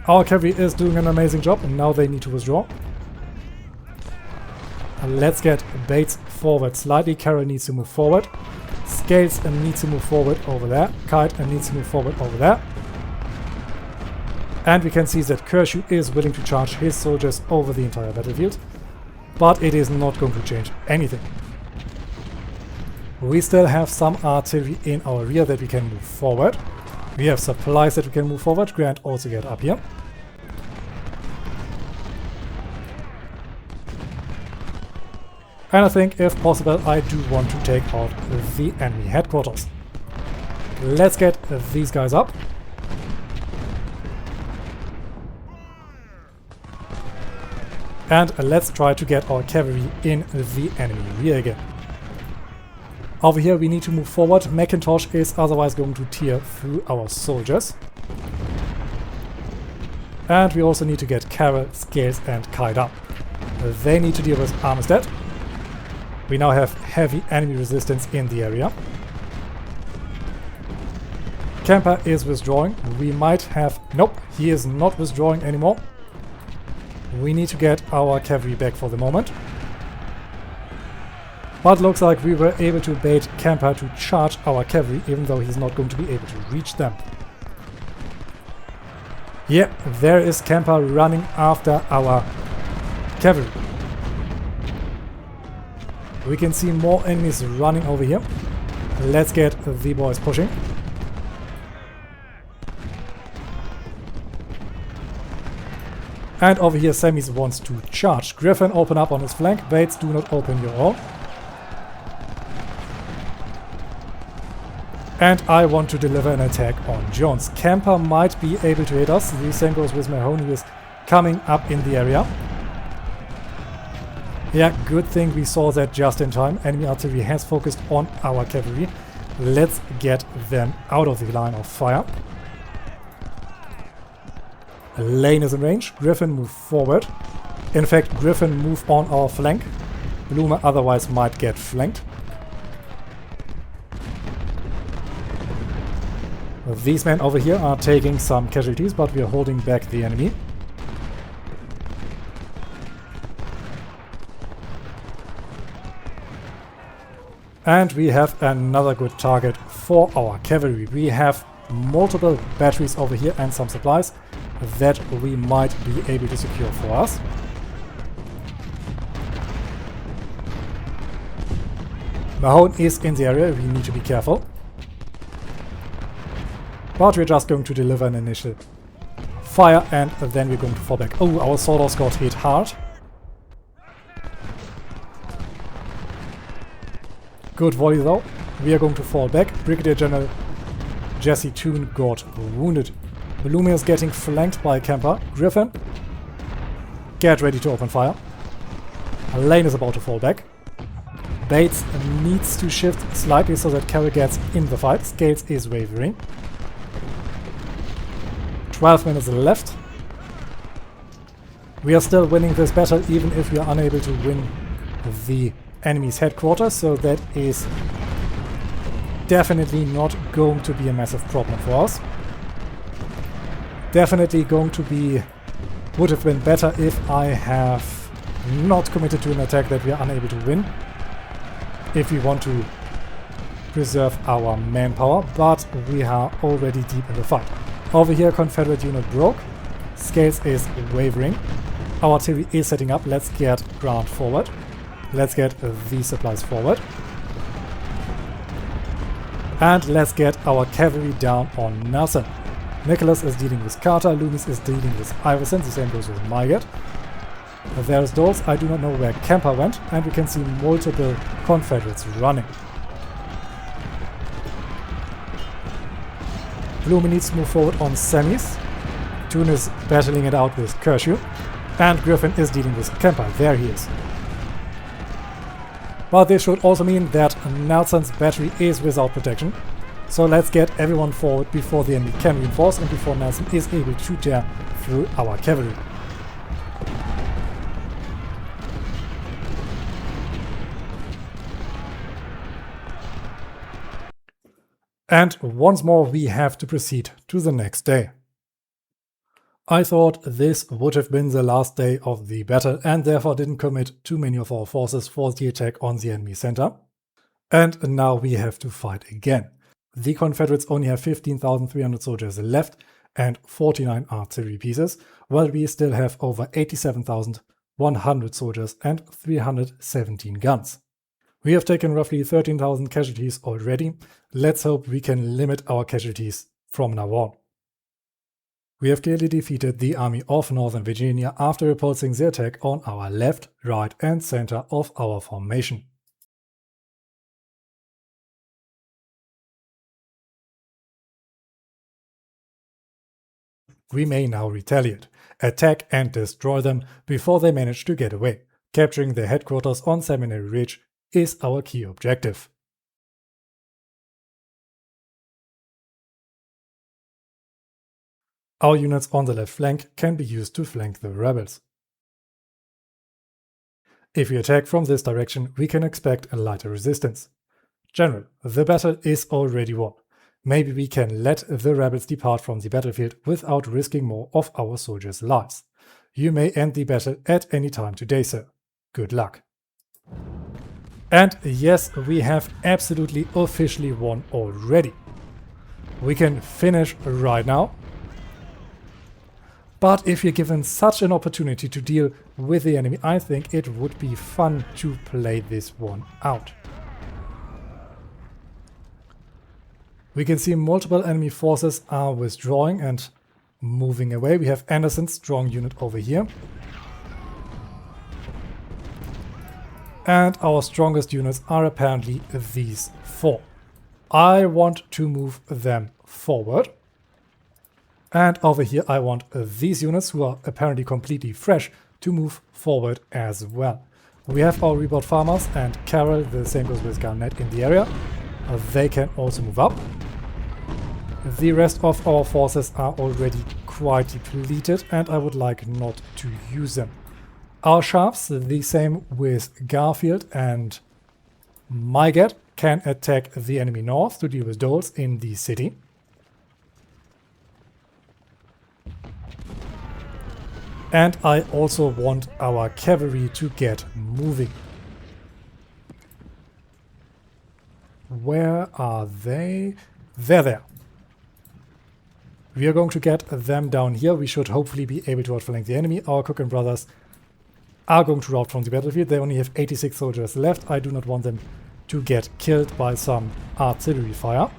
Our cavalry is doing an amazing job, and now they need to withdraw. And let's get Bates forward slightly. Carroll needs to move forward. Scales needs to move forward over there. Kite needs to move forward over there. And we can see that Kershaw is willing to charge his soldiers over the entire battlefield. But it is not going to change anything. We still have some artillery in our rear that we can move forward. We have supplies that we can move forward. Grant also get up here. And I think, if possible, I do want to take out the enemy headquarters. Let's get these guys up. And let's try to get our cavalry in the enemy rear again. Over here we need to move forward. McIntosh is otherwise going to tear through our soldiers. And we also need to get Carroll, Scales and Kite up. They need to deal with Armistead. We now have heavy enemy resistance in the area. Kemper is withdrawing. We might have... Nope, he is not withdrawing anymore. We need to get our cavalry back for the moment. But looks like we were able to bait Kemper to charge our cavalry, even though he's not going to be able to reach them. Yeah, there is Kemper running after our cavalry. We can see more enemies running over here. Let's get the boys pushing. And over here Semis wants to charge. Griffin, open up on his flank. Bates, do not open your own. And I want to deliver an attack on Jones. Kemper might be able to hit us. The same goes with Mahoney, who is coming up in the area. Yeah, good thing we saw that just in time. Enemy artillery has focused on our cavalry. Let's get them out of the line of fire. Lane is in range. Griffin, move forward. In fact, Griffin, move on our flank. Blumer otherwise might get flanked. These men over here are taking some casualties, but we are holding back the enemy. And we have another good target for our cavalry. We have multiple batteries over here and some supplies that we might be able to secure for us. Mahone is in the area, we need to be careful. But we're just going to deliver an initial fire and then we're going to fall back. Oh, our swords got hit hard. Good volley though. We are going to fall back. Brigadier General Jesse Toon got wounded. Bellumi is getting flanked by Kemper. Griffin, get ready to open fire. Lane is about to fall back. Bates needs to shift slightly so that Carroll gets in the fight. Scales is wavering. 12 minutes left. We are still winning this battle even if we are unable to win the enemy's headquarters, so that is definitely not going to be a massive problem for us. Definitely going to be... would have been better if I have not committed to an attack that we are unable to win, if we want to preserve our manpower, but we are already deep in the fight. Over here Confederate unit broke. Scales is wavering. Our artillery is setting up. Let's get Grant forward. Let's get these supplies forward. And let's get our cavalry down on Nelson. Nicholas is dealing with Carter. Loomis is dealing with Iverson. The same goes with Mygat. There's Doles. I do not know where Kemper went. And we can see multiple Confederates running. Blume needs to move forward on semis. Toon is battling it out with Kershaw. And Griffin is dealing with Kemper. There he is. But this should also mean that Nelson's battery is without protection. So let's get everyone forward before the enemy can reinforce and before Nelson is able to tear through our cavalry. And once more we have to proceed to the next day. I thought this would have been the last day of the battle and therefore didn't commit too many of our forces for the attack on the enemy center. And now we have to fight again. The Confederates only have 15,300 soldiers left and 49 artillery pieces, while we still have over 87,100 soldiers and 317 guns. We have taken roughly 13,000 casualties already. Let's hope we can limit our casualties from now on. We have clearly defeated the army of Northern Virginia after repulsing the attack on our left, right and center of our formation. We may now retaliate, attack and destroy them before they manage to get away. Capturing their headquarters on Seminary Ridge is our key objective. Our units on the left flank can be used to flank the rebels. If we attack from this direction, we can expect a lighter resistance. General, the battle is already won. Maybe we can let the rebels depart from the battlefield without risking more of our soldiers' lives. You may end the battle at any time today, sir. Good luck. And yes, we have absolutely officially won already. We can finish right now. But if you're given such an opportunity to deal with the enemy, I think it would be fun to play this one out. We can see multiple enemy forces are withdrawing and moving away. We have Anderson's strong unit over here. And our strongest units are apparently these four. I want to move them forward. And over here I want these units, who are apparently completely fresh, to move forward as well. We have our Rebot farmers and Carroll, the same goes with Garnett in the area. They can also move up. The rest of our forces are already quite depleted and I would like not to use them. Our Sharps, the same with Garfield and Mygat, can attack the enemy north to deal with Doles in the city. And I also want our cavalry to get moving. Where are they? They're there. We are going to get them down here. We should hopefully be able to outflank the enemy. Our Cook and brothers are going to rout from the battlefield. They only have 86 soldiers left. I do not want them to get killed by some artillery fire.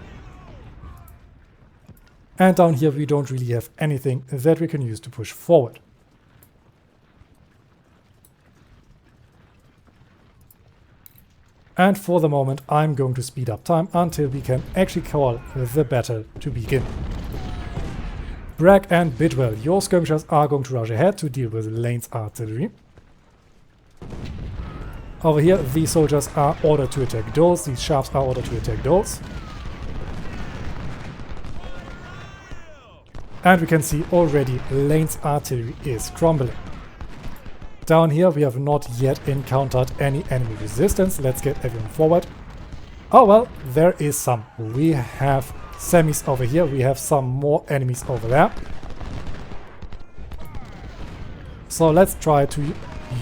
And down here we don't really have anything that we can use to push forward. And for the moment I'm going to speed up time until we can actually call the battle to begin. Bragg and Bidwell, your skirmishers are going to rush ahead to deal with Lane's artillery. Over here these soldiers are ordered to attack Doles, these Sharps are ordered to attack Doles. And we can see already Lane's artillery is crumbling. Down here we have not yet encountered any enemy resistance. Let's get everyone forward. Oh well, there is some. We have semis over here, we have some more enemies over there. So let's try to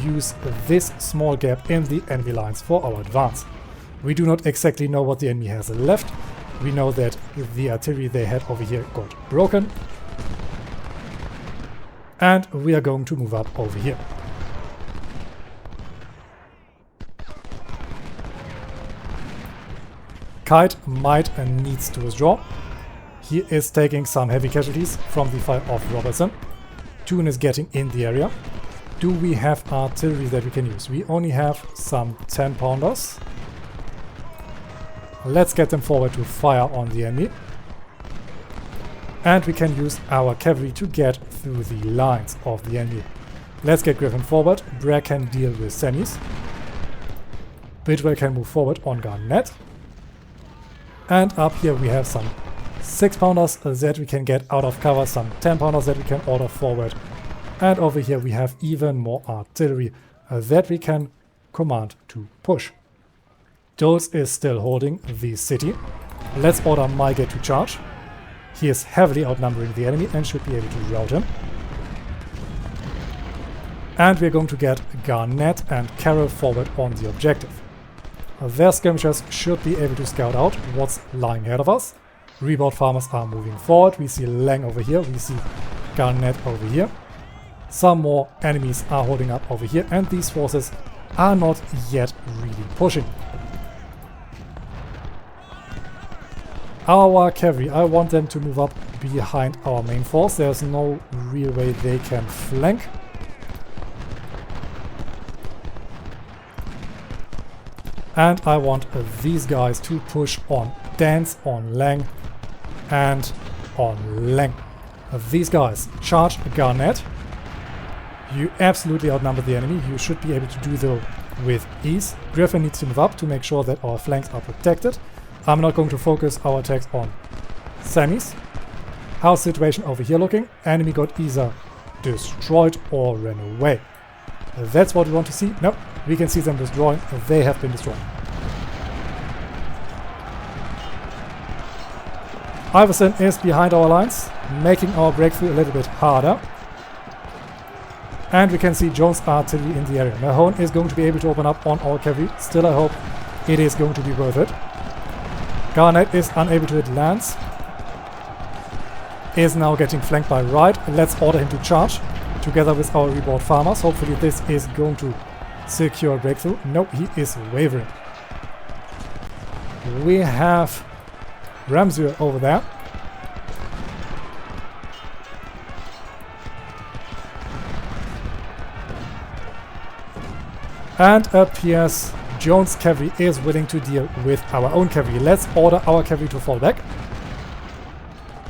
use this small gap in the enemy lines for our advance. We do not exactly know what the enemy has left. We know that the artillery they had over here got broken. And we are going to move up over here. Kite might and needs to withdraw. He is taking some heavy casualties from the fire of Robertson. Toon is getting in the area. Do we have artillery that we can use? We only have some 10-pounders. Let's get them forward to fire on the enemy. And we can use our cavalry to get through the lines of the enemy. Let's get Griffin forward. Bragg can deal with semis. Bidwell can move forward on Garnett. And up here we have some 6-pounders that we can get out of cover, some 10-pounders that we can order forward. And over here we have even more artillery that we can command to push. Doles is still holding the city. Let's order Mygate to charge. He is heavily outnumbering the enemy and should be able to rout him. And we're going to get Garnett and Carroll forward on the objective. Their skirmishers should be able to scout out what's lying ahead of us. Rebound farmers are moving forward. We see Lang over here. We see Garnett over here. Some more enemies are holding up over here. And these forces are not yet really pushing. Our cavalry, I want them to move up behind our main force. There's no real way they can flank. And I want these guys to push on Dance, on Lang, and on Lang. These guys charge Garnett. You absolutely outnumber the enemy. You should be able to do so with ease. Griffin needs to move up to make sure that our flanks are protected. I'm not going to focus our attacks on semis. How's the situation over here looking? Enemy got either destroyed or ran away. That's what we want to see. No, we can see them destroying. They have been destroyed. Iverson is behind our lines, making our breakthrough a little bit harder. And we can see Jones' artillery in the area. Mahone is going to be able to open up on our cavalry. Still, I hope it is going to be worth it. Garnett is unable to hit Lance. Is now getting flanked by Wright. Let's order him to charge together with our rebound farmers. Hopefully this is going to secure a breakthrough. No, he is wavering. We have Ramseur over there. And appears Jones' cavalry is willing to deal with our own cavalry. Let's order our cavalry to fall back.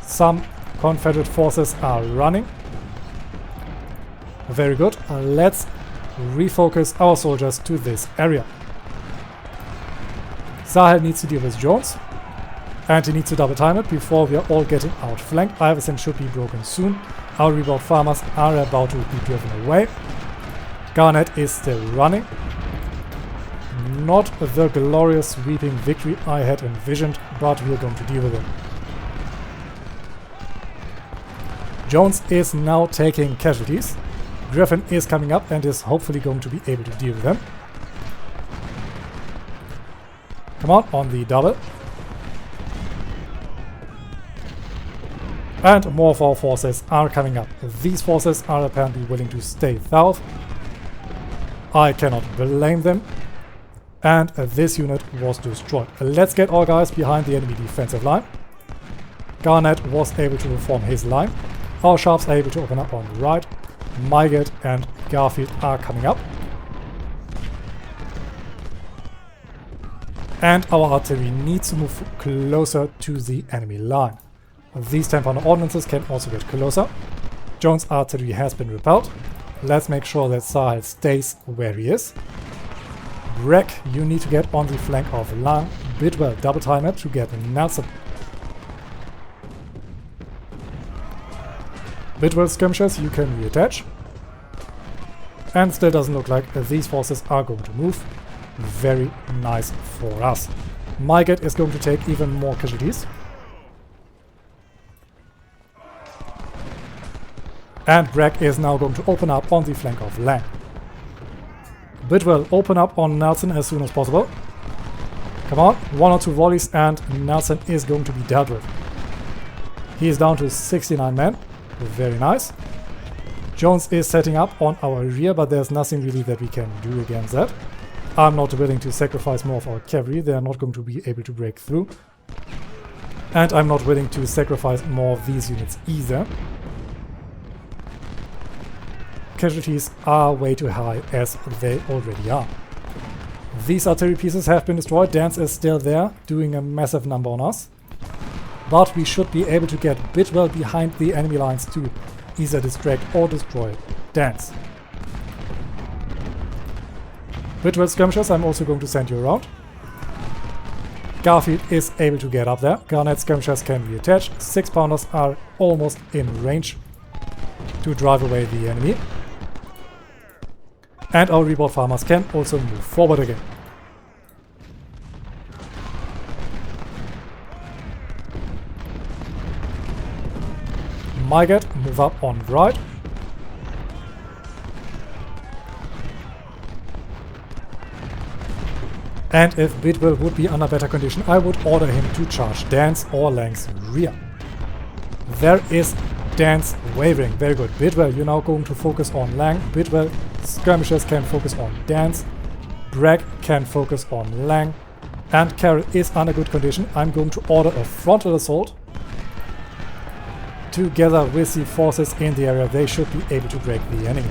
Some Confederate forces are running. Very good. Let's refocus our soldiers to this area. Sahel needs to deal with Jones. And he needs to double time it before we are all getting outflanked. Iverson should be broken soon. Our rebound farmers are about to be driven away. Garnett is still running. Not the glorious sweeping victory I had envisioned, but we are going to deal with it. Jones is now taking casualties. Griffin is coming up and is hopefully going to be able to deal with them. Come on the double. And more of our forces are coming up. These forces are apparently willing to stay south. I cannot blame them. And this unit was destroyed. Let's get our guys behind the enemy defensive line. Garnett was able to reform his line. Our sharps are able to open up on the right. Mygate and Garfield are coming up. And our artillery needs to move closer to the enemy line. These 10-pounder ordnances can also get closer. Jones' artillery has been repelled. Let's make sure that Sahel stays where he is. Breck, you need to get on the flank of Lang. Bidwell, double time it to get Nelson. Bidwell skirmishers, you can reattach. And still doesn't look like these forces are going to move. Very nice for us. Mygate is going to take even more casualties. And Breck is now going to open up on the flank of Lang. Bidwell, open up on Nelson as soon as possible. Come on, 1 or 2 volleys and Nelson is going to be dealt with. He is down to 69 men. Very nice. Jones is setting up on our rear, but there's nothing really that we can do against that. I'm not willing to sacrifice more of our cavalry. They are not going to be able to break through. And I'm not willing to sacrifice more of these units either. Casualties are way too high as they already are. These artillery pieces have been destroyed. Dance is still there, doing a massive number on us. But we should be able to get Bidwell behind the enemy lines to either distract or destroy Dance. Bidwell skirmishers, I'm also going to send you around. Garfield is able to get up there. Garnett skirmishers can reattach. 6-pounders are almost in range to drive away the enemy. And our rebound farmers can also move forward again. Mygat, move up on right. And if Bidwell would be under better condition, I would order him to charge Dan's or Lang's rear. There is Dan's wavering. Very good. Bidwell, you're now going to focus on Lang. Bidwell, skirmishers can focus on Dan's. Bragg can focus on Lang. And Carroll is under good condition. I'm going to order a frontal assault. Together with the forces in the area, they should be able to break the enemy.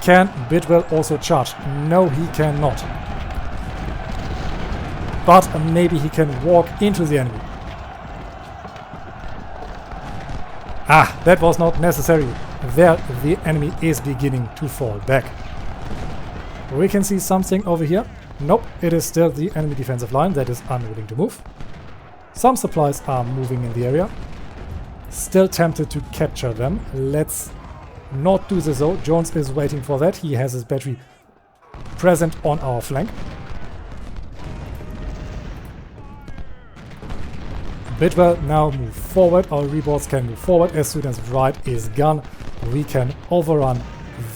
Can Bidwell also charge? No, he cannot. But maybe he can walk into the enemy. Ah, that was not necessary. There, the enemy is beginning to fall back. We can see something over here. Nope, it is still the enemy defensive line that is unwilling to move. Some supplies are moving in the area. Still tempted to capture them. Let's not do this though. Jones is waiting for that. He has his battery present on our flank. Bidwell now move forward. Our reboards can move forward. As soon as right is gone, we can overrun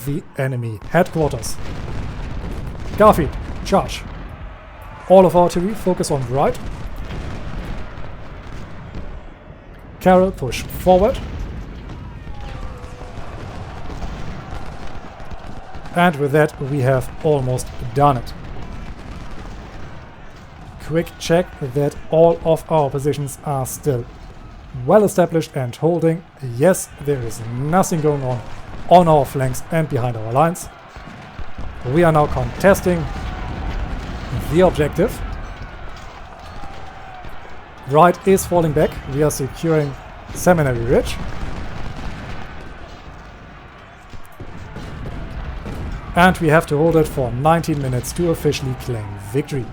the enemy headquarters. Garfield, charge. All of our artillery focus on right. Carroll, push forward. And with that, we have almost done it. Quick check that all of our positions are still well established and holding. Yes, there is nothing going on our flanks and behind our lines. We are now contesting the objective. Right is falling back. We are securing Seminary Ridge. And we have to hold it for 19 minutes to officially claim victory.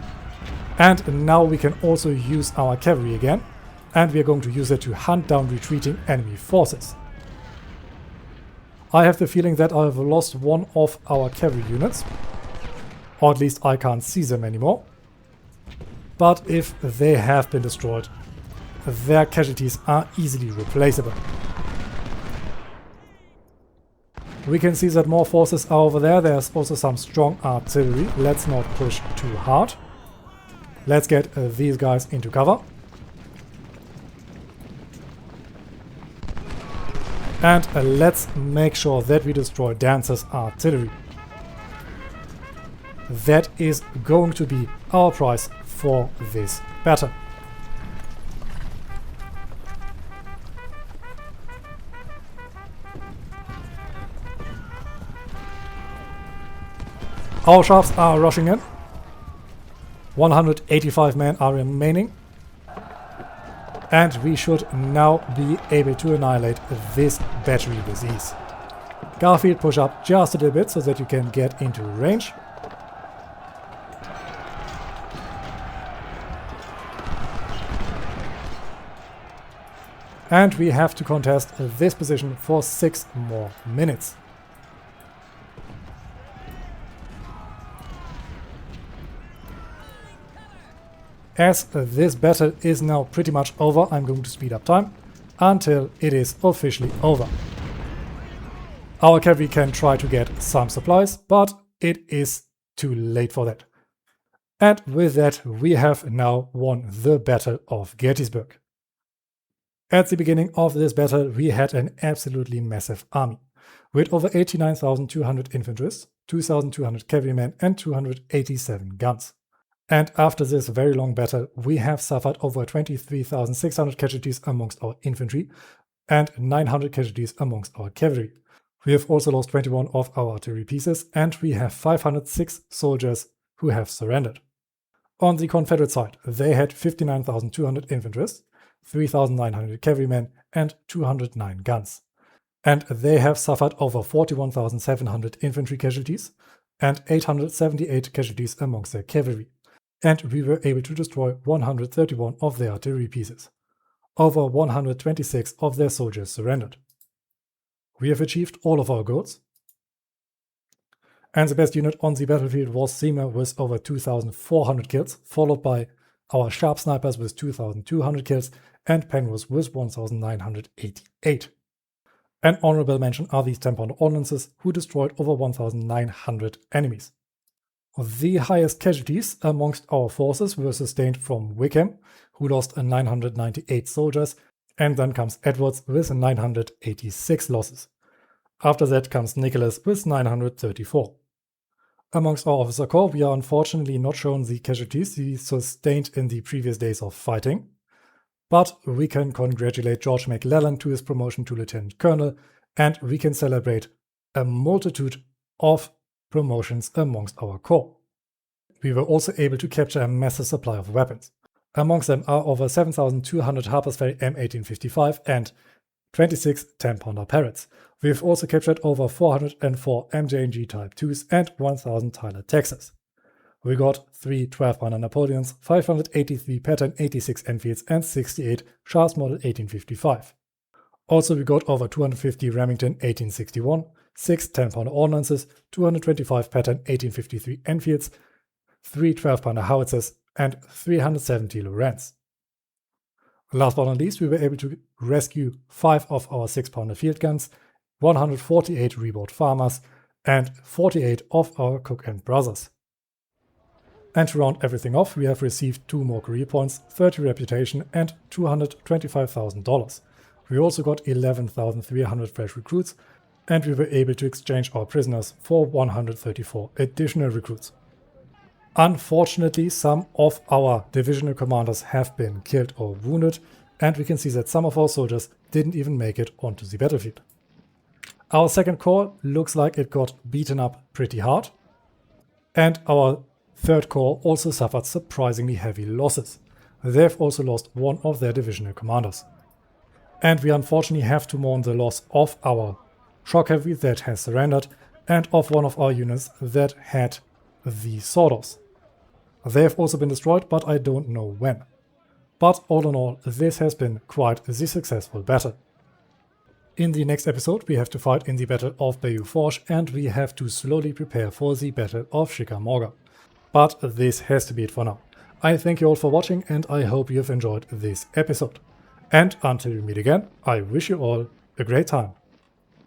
And now we can also use our cavalry again. And we are going to use it to hunt down retreating enemy forces. I have the feeling that I have lost one of our cavalry units. Or at least I can't see them anymore. But if they have been destroyed, their casualties are easily replaceable. We can see that more forces are over there. There's also some strong artillery. Let's not push too hard. Let's get these guys into cover. And let's make sure that we destroy Dance's artillery. That is going to be our prize for this battle. Our sharps are rushing in. 185 men are remaining. And we should now be able to annihilate this battery with ease. Garfield, push up just a little bit so that you can get into range. And we have to contest this position for 6 more minutes. As this battle is now pretty much over, I'm going to speed up time until it is officially over. Our cavalry can try to get some supplies, but it is too late for that. And with that, we have now won the Battle of Gettysburg. At the beginning of this battle, we had an absolutely massive army, with over 89,200 infantry, 2,200 cavalrymen and 287 guns. And after this very long battle, we have suffered over 23,600 casualties amongst our infantry and 900 casualties amongst our cavalry. We have also lost 21 of our artillery pieces, and we have 506 soldiers who have surrendered. On the Confederate side, they had 59,200 infantry, 3,900 cavalrymen and 209 guns. And they have suffered over 41,700 infantry casualties and 878 casualties amongst their cavalry. And we were able to destroy 131 of their artillery pieces. Over 126 of their soldiers surrendered. We have achieved all of our goals. And the best unit on the battlefield was Seamer with over 2,400 kills, followed by our sharp snipers with 2,200 kills, and Penguins with 1,988. An honorable mention are these 10-pounder ordnances, who destroyed over 1,900 enemies. The highest casualties amongst our forces were sustained from Wickham, who lost 998 soldiers, and then comes Edwards with 986 losses. After that comes Nicholas with 934. Amongst our officer corps, we are unfortunately not shown the casualties he sustained in the previous days of fighting, but we can congratulate George McLellan to his promotion to Lieutenant Colonel, and we can celebrate a multitude of promotions amongst our corps. We were also able to capture a massive supply of weapons. Amongst them are over 7,200 Harper's Ferry M1855 and 26 10-pounder Parrots. We've also captured over 404 MJ&G Type 2s and 1,000 Tyler Texas. We got 3 12-pounder Napoleons, 583 Pattern 86 Enfields and 68 Charles Model 1855. Also we got over 250 Remington 1861, 6 10-pounder ordnances, 225 Pattern 1853 Enfields, 3 12-pounder howitzers, and 370 Lorentz. Last but not least, we were able to rescue 5 of our 6-pounder field guns, 148 reboard farmers, and 48 of our Cook and Brothers. And to round everything off, we have received 2 more career points, 30 reputation, and $225,000. We also got 11,300 fresh recruits, and we were able to exchange our prisoners for 134 additional recruits. Unfortunately, some of our divisional commanders have been killed or wounded, and we can see that some of our soldiers didn't even make it onto the battlefield. Our second corps looks like it got beaten up pretty hard, and our third corps also suffered surprisingly heavy losses. They've also lost one of their divisional commanders. And we unfortunately have to mourn the loss of our shock cavalry that has surrendered, and of one of our units that had the sawdust. They have also been destroyed, but I don't know when. But all in all, this has been quite the successful battle. In the next episode we have to fight in the Battle of Bayou Forge, and we have to slowly prepare for the Battle of Chickamauga. But this has to be it for now. I thank you all for watching, and I hope you have enjoyed this episode. And until we meet again, I wish you all a great time.